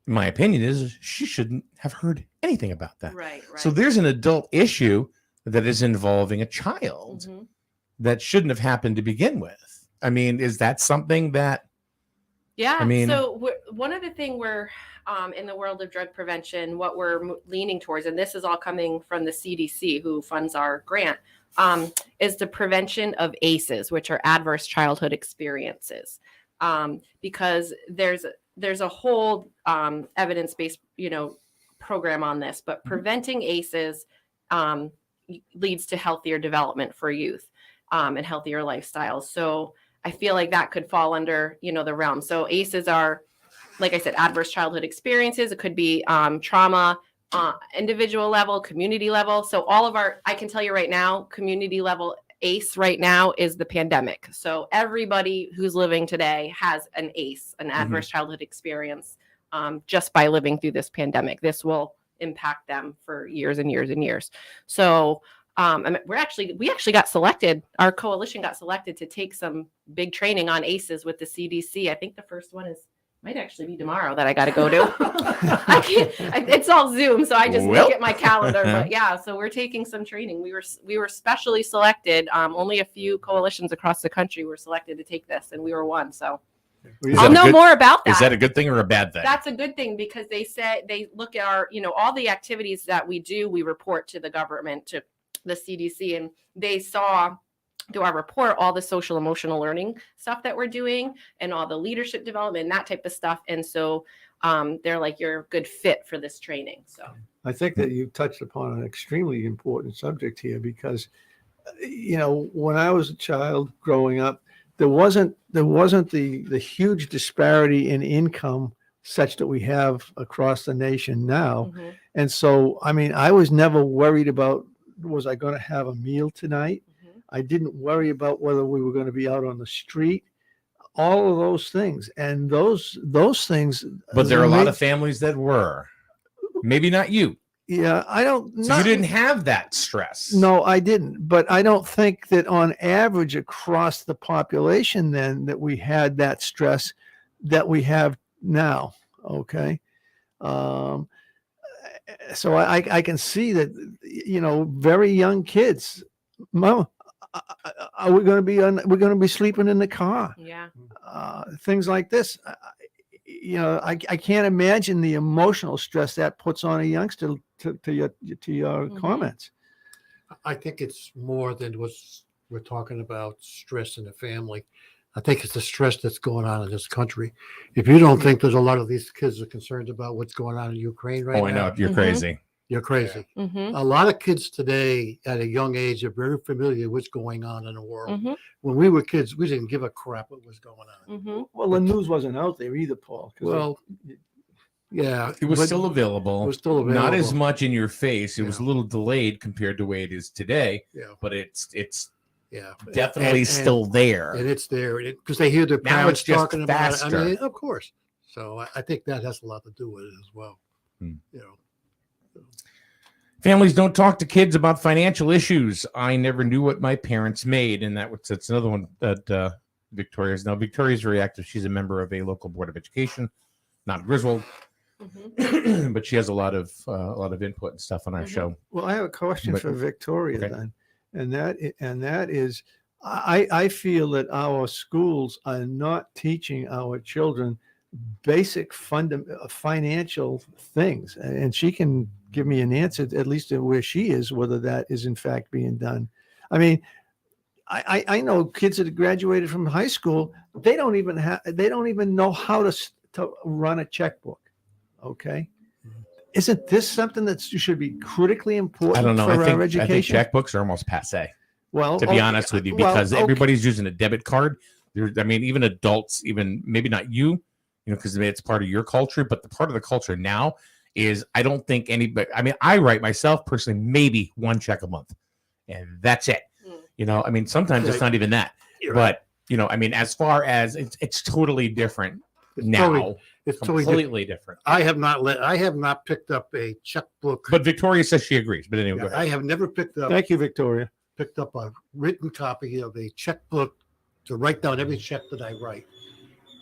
my opinion is she shouldn't have heard anything about that. Right. So there's an adult issue that is involving a child that shouldn't have happened to begin with. I mean, is that something that? Yeah. I mean, so one of the things we're in the world of drug prevention, what we're leaning towards, and this is all coming from the CDC, who funds our grant, is the prevention of ACEs, which are adverse childhood experiences, because there's a whole evidence-based, program on this, but preventing ACEs leads to healthier development for youth and healthier lifestyles. So I feel like that could fall under, the realm. So ACEs are, like I said, adverse childhood experiences. It could be trauma, individual level, community level. So I can tell you right now, community level ACE right now is the pandemic. So everybody who's living today has an ACE, an adverse childhood experience, just by living through this pandemic. This will impact them for years and years and years. So we actually got selected. Our coalition got selected to take some big training on ACEs with the CDC. I think the first one might actually be tomorrow that I got to go to. I can't. It's all Zoom, so I just look at my calendar. But yeah, so we're taking some training. We were specially selected. Only a few coalitions across the country were selected to take this, and we were one. So I'll know more about that. Is that a good thing or a bad thing? That's a good thing, because they said they look at our, all the activities that we do. We report to the government, to the CDC, and they saw through our report all the social emotional learning stuff that we're doing and all the leadership development and that type of stuff. And so they're like, you're a good fit for this training. So I think that you touched upon an extremely important subject here because, when I was a child growing up, there wasn't the huge disparity in income such that we have across the nation now. Mm-hmm. And so, I was never worried about, was I going to have a meal tonight? Mm-hmm. I didn't worry about whether we were going to be out on the street, all of those things. And those things. But there are a lot of families that were. Maybe not you. Yeah, I don't. So you didn't have that stress. No, I didn't. But I don't think that on average across the population then that we had that stress that we have now. Okay. So I can see that, very young kids, Mom, are we going to be we're going to be sleeping in the car? Yeah. Things like this. I can't imagine the emotional stress that puts on a youngster to your Mm-hmm. comments. I think it's more than we're talking about stress in the family. I think it's the stress that's going on in this country. If you don't think there's a lot of these kids are concerned about what's going on in Ukraine right now. I know. You're Mm-hmm. crazy. You're crazy. Mm-hmm. A lot of kids today at a young age are very familiar with what's going on in the world. Mm-hmm. When we were kids, we didn't give a crap what was going on. Mm-hmm. Well, the news wasn't out there either, Paul. Well, yeah. It was but still available. It was still available. Not as much in your face. It was a Yeah. little delayed compared to the way it is today. Yeah. But it's Yeah. definitely still there. And it's there because they hear their Now parents it's just talking about it. faster. Of course. So I think that has a lot to do with it as well. Families don't talk to kids about financial issues. I never knew what my parents made, and that's another one that Victoria's. Now Victoria's very active. She's a member of a local board of education, not Griswold, Mm-hmm. but she has a lot of input and stuff on our show. Well, I have a question But- for Victoria okay. then, and that is, I feel that our schools are not teaching our children basic financial things, and she can give me an answer, at least where she is, whether that is in fact being done. I mean, I know kids that graduated from high school, they don't even know how to run a checkbook. Okay. Isn't this something that should be critically important I don't know. for I our think education? checkbooks are almost passe. Well, to be honest with you, because okay. everybody's using a debit card. Even adults, even maybe not you, because it's part of your culture, but the part of the culture now is I don't think anybody. I write myself personally maybe one check a month, and that's it. Sometimes it's not even that. You're But as far as it's totally different now. It's completely different. I have not picked up a checkbook. But Victoria says she agrees. But anyway, go ahead. I have never picked up. Thank you, Victoria. Picked up a written copy of a checkbook to write down every check that I write,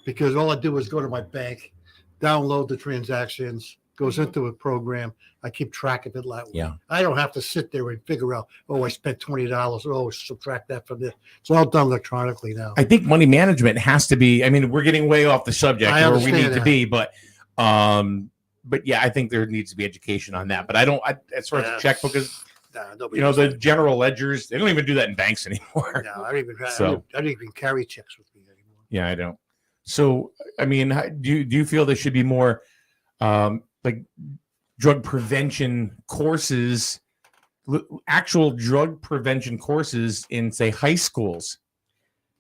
because all I do is go to my bank, download the transactions, goes into a program. I keep track of it that way. Yeah. I don't have to sit there and figure out, I spent $20. Oh, subtract that from this. It's all done electronically now. I think money management has to be. We're getting way off the subject I where we need understand to that. be, but yeah, I think there needs to be education on that. But as far as the checkbook is, Nobody does the that. general ledgers, they don't even do that in banks anymore. No, I don't even carry checks with me anymore. Yeah, I don't. So, do you feel there should be more like drug prevention courses, actual drug prevention courses in, say, high schools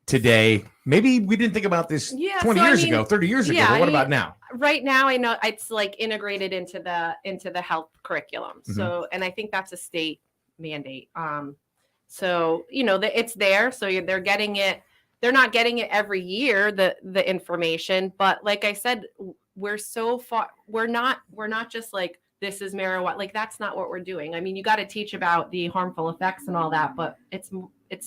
today? Maybe we didn't think about this 20 years ago, 30 years ago. But what about now? Right now, I know it's like integrated into the health curriculum. Mm-hmm. So, and I think that's a state mandate. It's there. So they're getting it. They're not getting it every year, the information. But like I said, we're so far. We're not just like, this is marijuana. Like, that's not what we're doing. You got to teach about the harmful effects and all that, but it's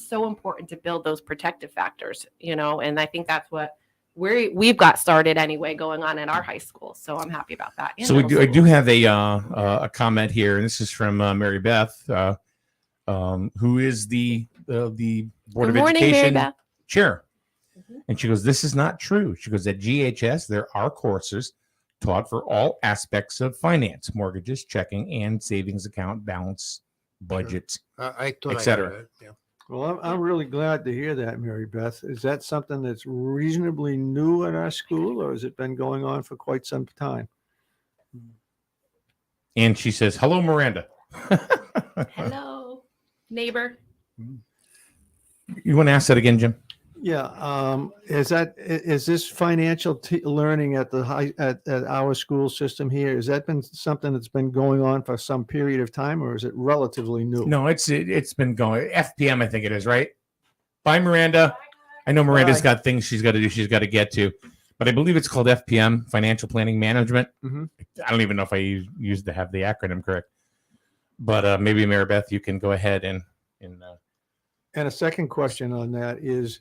so important to build those protective factors, and I think that's what we've got started anyway going on in our high school. So I'm happy about that. And So middle I school. do have a comment here, and this is from Mary Beth, who is the Board of Good morning, Mary Education Beth. chair. And she goes, this is not true. She goes, at GHS, there are courses taught for all aspects of finance, mortgages, checking, and savings account balance, budgets, I thought I etc. had it, yeah. Well, I'm really glad to hear that, Mary Beth. Is that something that's reasonably new in our school, or has it been going on for quite some time? And she says, "Hello, Miranda." Hello, neighbor. You want to ask that again, Jim? Yeah. Is this financial learning at at our school system here? Has that been something that's been going on for some period of time, or is it relatively new? No, it's been going. FPM, I think it is, right? Bye, Miranda. I know Miranda's got things she's got to do. She's got to get to, but I believe it's called FPM, Financial Planning Management. Mm-hmm. I don't even know if I used to have the acronym correct, but maybe Mary Beth, you can go ahead and. And a second question on that is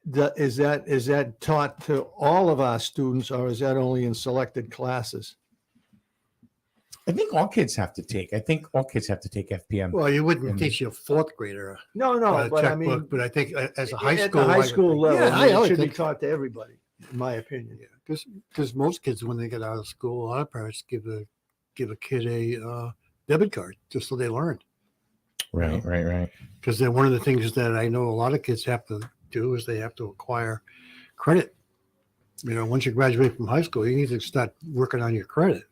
that taught to all of our students, or is that only in selected classes? I think all kids have to take. FPM. Well, you wouldn't teach a fourth grader. No, but I mean, but I think as a high at school, the high school level, I it should be think taught to everybody, in my opinion. because most kids, when they get out of school, a lot of parents give a kid a debit card just so they learn. Right. Because then one of the things that I know a lot of kids have to do is they have to acquire credit. Once you graduate from high school, you need to start working on your credit.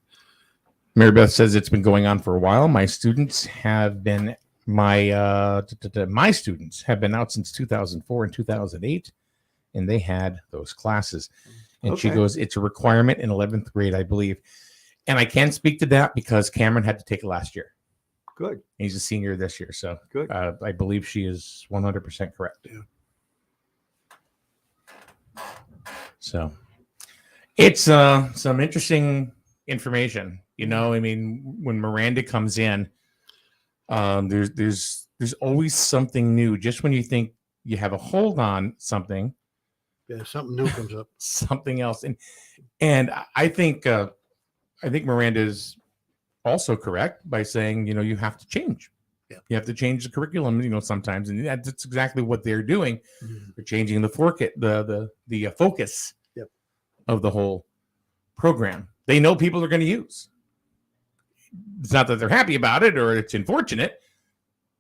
Mary Beth says it's been going on for a while. My students have been my students have been out since 2004 and 2008, and they had those classes. And she goes, it's a requirement in 11th grade, I believe. And I can speak to that because Cameron had to take it last year. Good. He's a senior this year, so good. I believe she is 100% correct. Yeah. So it's some interesting information. I mean, when Miranda comes in, there's always something new. Just when you think you have a hold on something, something new comes up. Something else, and I think Miranda's also correct by saying, you have to change. Yeah. You have to change the curriculum, sometimes, and that's exactly what they're doing. Mm-hmm. They're changing the focus of the whole program. They know people are going to use. It's not that they're happy about it or it's unfortunate,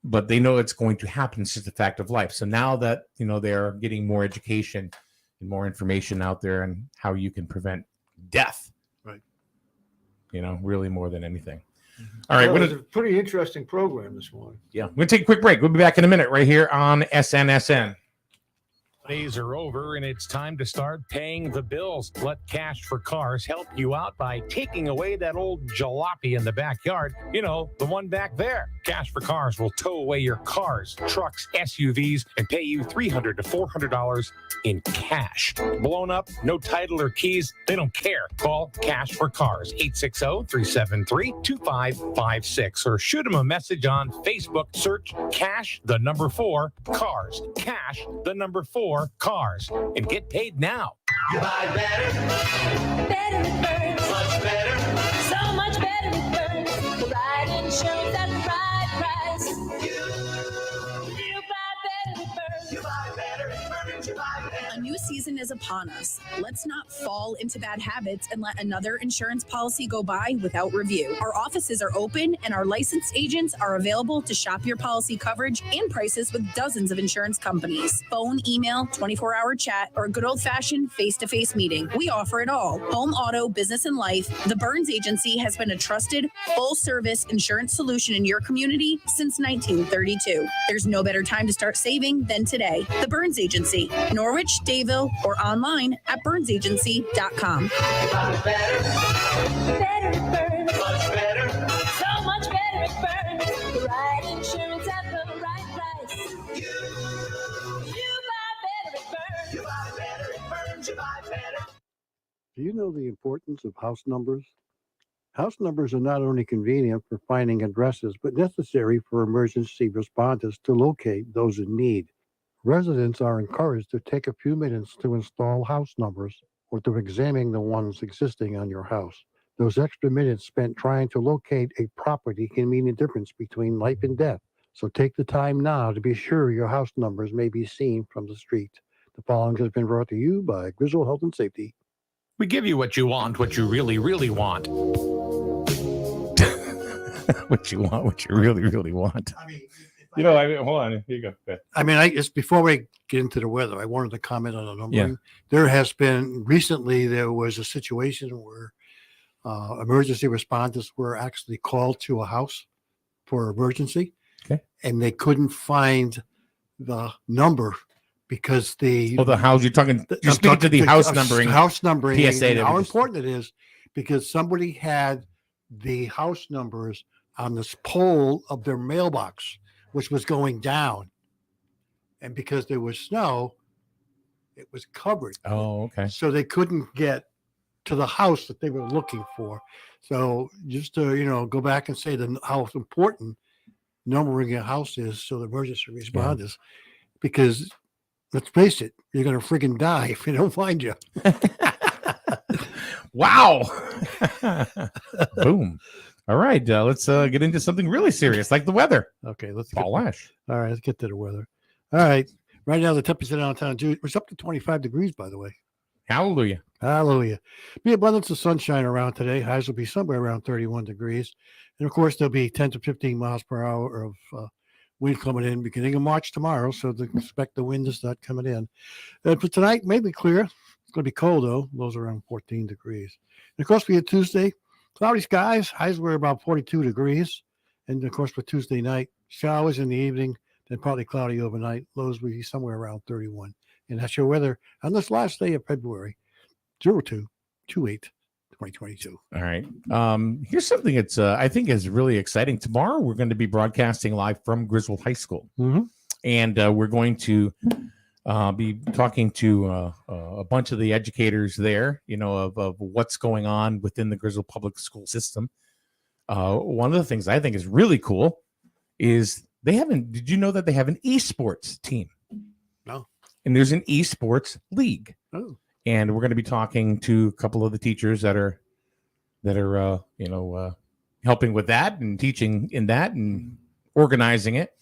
but they know it's going to happen. It's just a fact of life. So now that they're getting more education and more information out there on how you can prevent death. Right. Really more than anything. All right. It was a pretty interesting program this morning. Yeah. We're going to take a quick break. We'll be back in a minute right here on SNSN. Days are over and it's time to start paying the bills. Let Cash for Cars help you out by taking away that old jalopy in the backyard. The one back there. Cash for Cars will tow away your cars, trucks, SUVs, and pay you $300 to $400 in cash. Blown up, no title or keys, they don't care. Call Cash for Cars, 860-373-2556, or shoot them a message on Facebook. Search Cash, the number 4, Cars. Cash, the number 4, Cars. And get paid now. You buy better. Better with Burns. Much better. So much better with Burns. The right insurance at the right price. You buy better with Burns. You buy better with Burns. You buy better. A new season is upon us. Let's not fall into bad habits and let another insurance policy go by without review. Our offices are open and our licensed agents are available to shop your policy coverage and prices with dozens of insurance companies. Phone, email, 24-hour chat, or a good old-fashioned face-to-face meeting. We offer it all. Home, auto, business, and life. The Burns Agency has been a trusted, full-service insurance solution in your community since 1932. There's no better time to start saving than today. The Burns Agency, Norwich, Dayville, or online at burnsagency.com. Better. Better with Burns. Much better. So much better with Burns. The right insurance at the right price. You buy better with Burns. You buy better with Burns. You buy better. Do you know the importance of house numbers? House numbers are not only convenient for finding addresses, but necessary for emergency responders to locate those in need. Residents are encouraged to take a few minutes to install house numbers or to examine the ones existing on your house. Those extra minutes spent trying to locate a property can mean the difference between life and death. So take the time now to be sure your house numbers may be seen from the street. The following has been brought to you by Griswold Health and Safety. We give you what you want, what you really, really want. What you want, what you really, really want. I mean, I mean, hold on. Here you go. Go ahead. I mean, just before we get into the weather, I wanted to comment on the numbering. There has been recently, there was a situation where emergency responders were actually called to a house for emergency. Okay. And they couldn't find the number because the house you're speaking to the house numbering. House numbering. PSA. And how important it is because somebody had the house numbers on this pole of their mailbox, which was going down. And because there was snow, it was covered. Oh, okay. So they couldn't get to the house that they were looking for. So just to, go back and say how important numbering a house is so the emergency responders, because let's face it, you're going to friggin' die if you don't find you. Wow. Boom. All right. Let's get into something really serious like the weather. Okay. Paul Lash. All right. Let's get to the weather. All right. Right now, the temperature downtown, it's up to 25 degrees, by the way. Hallelujah. Hallelujah. Be abundance of sunshine around today. Highs will be somewhere around 31 degrees. And of course, there'll be 10 to 15 miles per hour of wind coming in beginning of March tomorrow. So expect the wind to start coming in. For tonight, maybe clear. It's going to be cold, though. Lows around 14 degrees. And of course, we had Tuesday, cloudy skies. Highs were about 42 degrees. And of course, for Tuesday night, showers in the evening, then partly cloudy overnight. Lows will be somewhere around 31. And that's your weather on this last day of February, 02/28/2022. All right. Here's something that's I think is really exciting. Tomorrow we're going to be broadcasting live from Griswold High School, and we're going to be talking to a bunch of the educators there. Of what's going on within the Griswold Public School system. One of the things I think is really cool is did you know that they have an esports team? No. And there's an esports league. Oh. And we're going to be talking to a couple of the teachers that are helping with that and teaching in that and organizing it.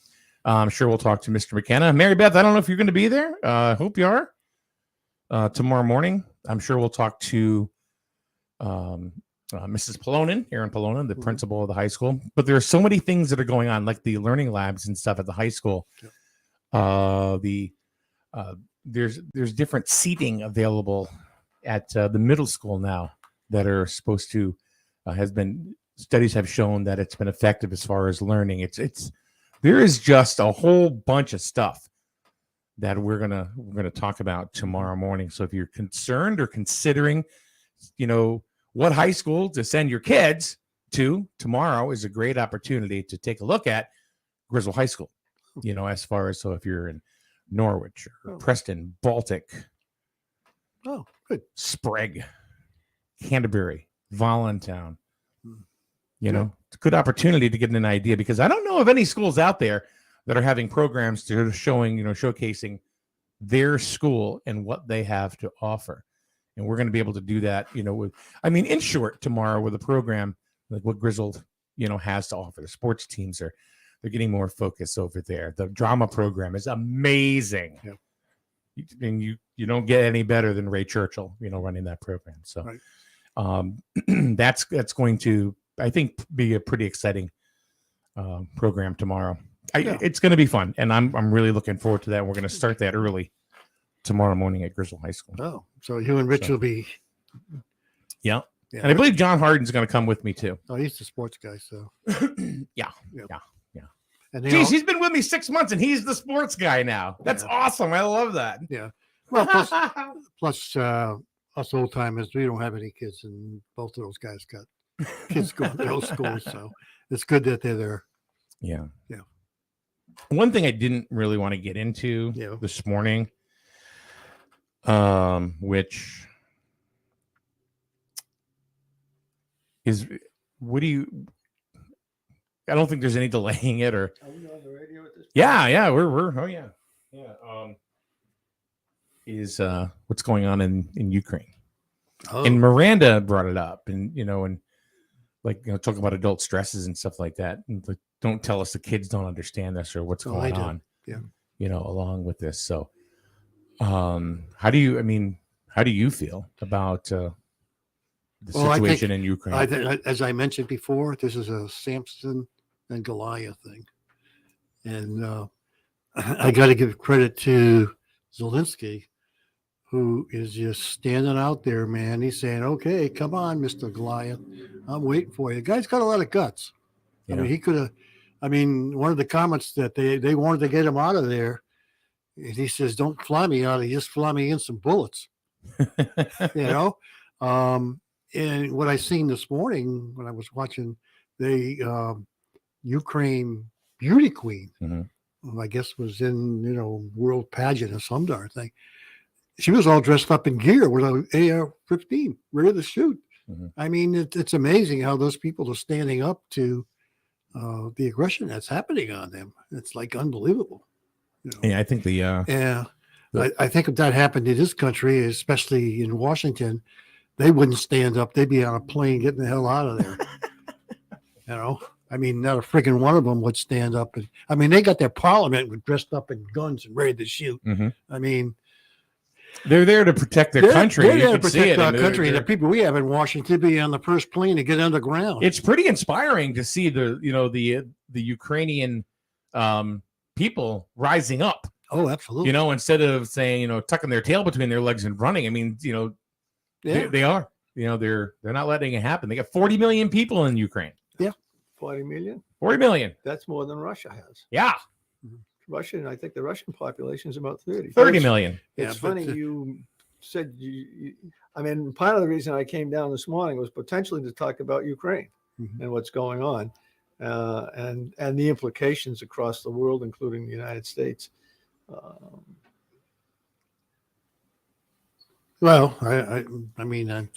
I'm sure we'll talk to Mr. McKenna. Mary Beth, I don't know if you're going to be there. Hope you are tomorrow morning. I'm sure we'll talk to Mrs. Polonin, Erin Polonin, the principal of the high school. But there are so many things that are going on, like the learning labs and stuff at the high school. There's different seating available at the middle school now that are supposed to studies have shown that it's been effective as far as learning. There is just a whole bunch of stuff that we're gonna talk about tomorrow morning. So if you're concerned or considering, what high school to send your kids to, tomorrow is a great opportunity to take a look at Griswold High School. As far as if you're in Norwich or Preston, Baltic, good, Sprague, Canterbury, Voluntown. It's a good opportunity to get an idea, because I don't know of any schools out there that are having programs that are showcasing their school and what they have to offer. And we're going to be able to do that, in short, tomorrow with a program like what Griswold, has to offer. The sports teams they're getting more focus over there. The drama program is amazing. Yeah. And you don't get any better than Ray Churchill, running that program. So right. That's going to, I think, be a pretty exciting program tomorrow. It's going to be fun, and I'm really looking forward to that. We're going to start that early tomorrow morning at Griswold High School. Oh, so you and Rich will be. Yeah. And I believe John Harden's going to come with me too. Oh, he's the sports guy, so. Yeah. And he's been with me 6 months, and he's the sports guy now. That's awesome. I love that. Yeah. Well, plus us old timers, we don't have any kids, and both of those guys got kids going to those schools, so it's good that they're there. Yeah. Yeah. One thing I didn't really want to get into this morning, which is, I don't think there's any delaying it, or. Are we on the radio at this point? Yeah, we're. Oh yeah. Is what's going on in Ukraine? Oh. And Miranda brought it up, and talking about adult stresses and stuff like that. And don't tell us the kids don't understand this or what's going on. Yeah. Along with this. So, how do you feel about the situation in Ukraine? As I mentioned before, this is a Samson and Goliath thing. And I got to give credit to Zelensky, who is just standing out there, man. He's saying, okay, come on, Mr. Goliath. I'm waiting for you. The guy's got a lot of guts. Yeah. I mean, he could have, one of the comments that they wanted to get him out of there, and he says, don't fly me out. He just fly me in some bullets, and what I seen this morning when I was watching the Ukraine beauty queen, who I guess was in, world pageant or some darn thing. She was all dressed up in gear with an AR-15, ready to shoot. I mean, it's amazing how those people are standing up to the aggression that's happening on them. It's like unbelievable. Yeah, I think I think if that happened in this country, especially in Washington, they wouldn't stand up. They'd be on a plane getting the hell out of there. I mean, not a freaking one of them would stand up. And they got their parliament dressed up in guns and ready to shoot. I mean, they're there to protect their country. They're there to protect our country. The people we have in Washington be on the first plane to get underground. It's pretty inspiring to see the Ukrainian people rising up. Oh, absolutely. Instead of saying, tucking their tail between their legs and running. I mean, they are. They're not letting it happen. They got 40 million people in Ukraine. Yeah. 40 million? 40 million. That's more than Russia has. Yeah. I think the Russian population is about 30. 30 million. It's funny you said part of the reason I came down this morning was potentially to talk about Ukraine and what's going on and the implications across the world, including the United States. Well, I mean,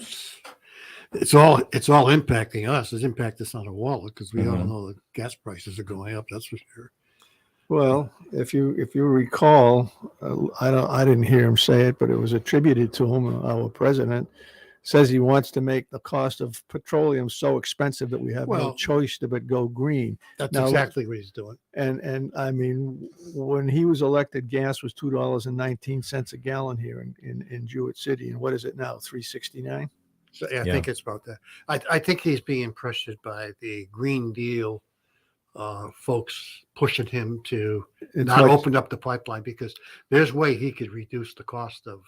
it's all impacting us. It's impacted us on the wallet because we all know the gas prices are going up. That's for sure. Well, if you recall, I didn't hear him say it, but it was attributed to him. Our president says he wants to make the cost of petroleum so expensive that we have no choice but go green. That's exactly what he's doing. And I mean, when he was elected, gas was $2.19 a gallon here in Jewett City, and what is it now? $3.69. So I think it's about that. I think he's being pressured by the Green Deal folks pushing him to not open up the pipeline because there's way he could reduce the cost of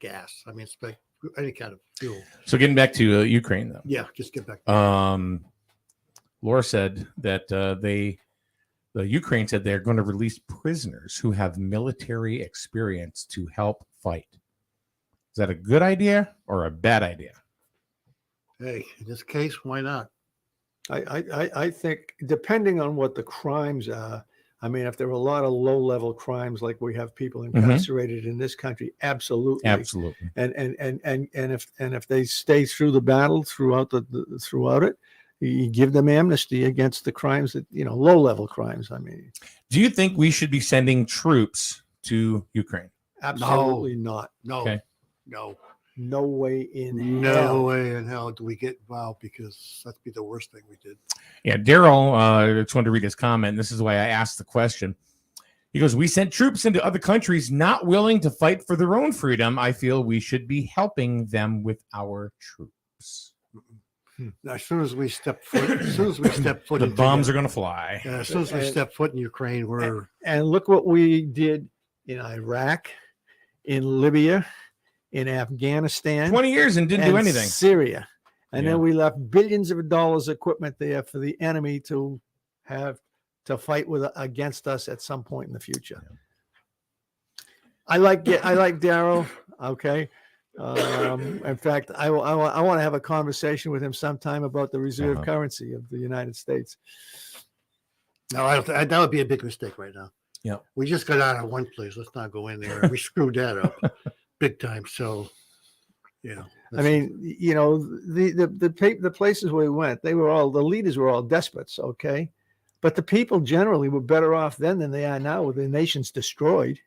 gas. I mean, it's like any kind of fuel. So getting back to Ukraine, though. Yeah, just get back. Laura said that the Ukraine said they're going to release prisoners who have military experience to help fight. Is that a good idea or a bad idea? Hey, in this case, why not? I think depending on what the crimes are, I mean, if there are a lot of low-level crimes like we have people incarcerated in this country, absolutely. And if they stay through the battle throughout it, you give them amnesty against the crimes that low-level crimes. I mean, do you think we should be sending troops to Ukraine? Absolutely not. No. Okay. No way in hell. hell. Way in hell do we get involved because that'd be the worst thing we did. Yeah, Daryl, I just wanted to read his comment. This is why I asked the question. He goes, we sent troops into other countries not willing to fight for their own freedom. I feel we should be helping them with our troops. As soon as we step foot, the bombs are going to fly. As soon as we step foot in Ukraine, we're and look what we did in Iraq, in Libya, in Afghanistan, 20 years and didn't do anything. Syria, and then we left billions of dollars equipment there for the enemy to have to fight against us at some point in the future. I like Daryl. Okay. In fact, I want to have a conversation with him sometime about the reserve currency of the United States. No, that would be a big mistake right now. Yeah, we just got out of one place. Let's not go in there. We screwed that up big time. So, I mean, the places where we went, the leaders were all despots. Okay, but the people generally were better off then than they are now, with the nations destroyed.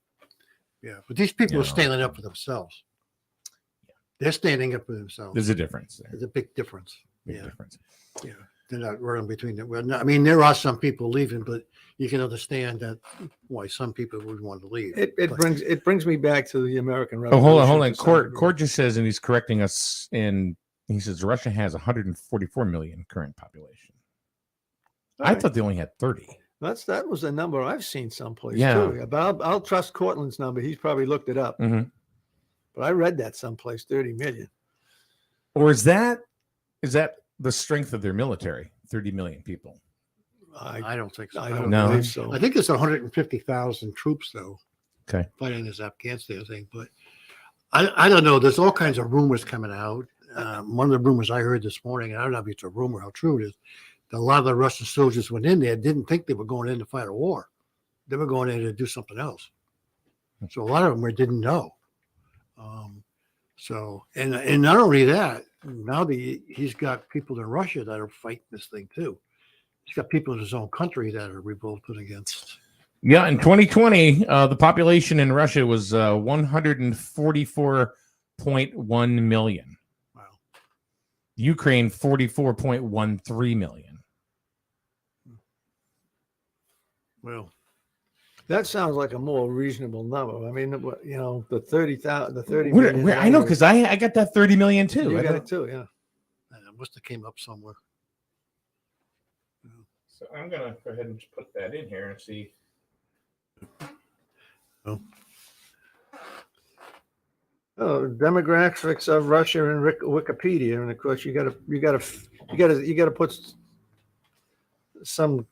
Yeah, but these people are standing up for themselves. They're standing up for themselves. There's a difference there. There's a big difference. Big difference. Yeah, they're not running between them. Well, I mean, there are some people leaving, but you can understand that why some people would want to leave. It brings me back to the American Revolution. Oh, hold on. Court just says, and he's correcting us. He says Russia has 144 million current population. I thought they only had 30. That was a number I've seen someplace Yeah. too. But I'll trust Cortland's number. He's probably looked it up. Mhm. But I read that someplace, 30 million. Or is that the strength of their military? 30 million people. I don't think so. I don't No. believe so. I think it's 150,000 troops though Okay. fighting this Afghanistan thing. But I don't know. There's all kinds of rumors coming out. One of the rumors I heard this morning, and I don't know if it's a rumor, how true it is, that a lot of the Russian soldiers went in there didn't think they were going in to fight a war. They were going in to do something else. So a lot of them didn't know. And not only that, now he's got people in Russia that are fighting this thing too. He's got people in his own country that are revolted against. Yeah, in 2020, the population in Russia was 144.1 million. Wow. Ukraine, 44.13 million. Well, that sounds like a more reasonable number. I mean, the 30,000, the 30 million. I know, because I got that 30 million too. You I got don't- it too, yeah. It must have came up somewhere. So I'm going to go ahead and just put that in here and see. Demographics of Russia in Wikipedia, and of course you got to put some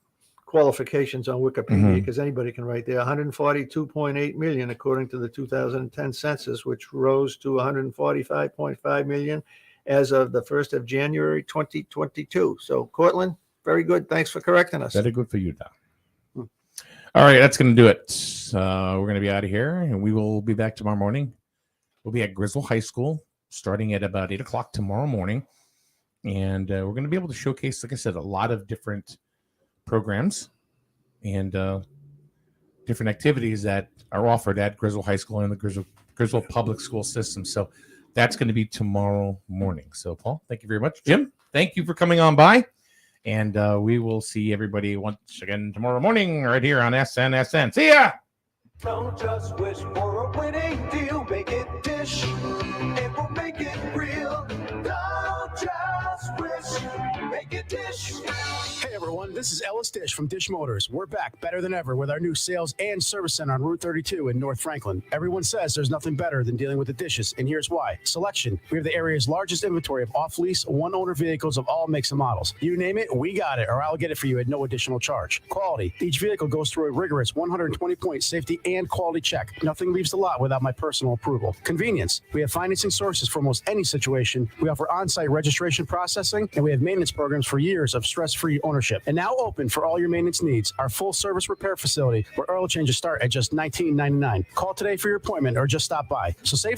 qualifications on Wikipedia because anybody can write there. 142.8 million according to the 2010 census, which rose to 145.5 million as of the 1st of January 2022. So, Cortland, very good. Thanks for correcting us. Very good for you, Don. All right, that's going to do it. We're going to be out of here, and we will be back tomorrow morning. We'll be at Grizzle High School starting at about 8 o'clock tomorrow morning. And we're going to be able to showcase, like I said, a lot of different programs and different activities that are offered at Grizzle High School and the Grizzle Public School System. So that's going to be tomorrow morning. So, Paul, thank you very much. Jim, thank you for coming on by. And we will see everybody once again tomorrow morning right here on SNSN. See ya! Don't just wish for a winning deal. Make it Dish. It will make it real. Don't just wish. Make it Dish. Hey everyone, this is Ellis Dish from Dish Motors. We're back better than ever with our new sales and service center on Route 32 in North Franklin. Everyone says there's nothing better than dealing with the dishes, and here's why. Selection. We have the area's largest inventory of off-lease, one-owner vehicles of all makes and models. You name it, we got it, or I'll get it for you at no additional charge. Quality. Each vehicle goes through a rigorous 120-point safety and quality check. Nothing leaves the lot without my personal approval. Convenience. We have financing sources for almost any situation. We offer on-site registration processing, and we have maintenance programs for years of stress-free ownership. And now open for all your maintenance needs. Our full-service repair facility, where oil changes start at just $19.99. Call today for your appointment or just stop by. So save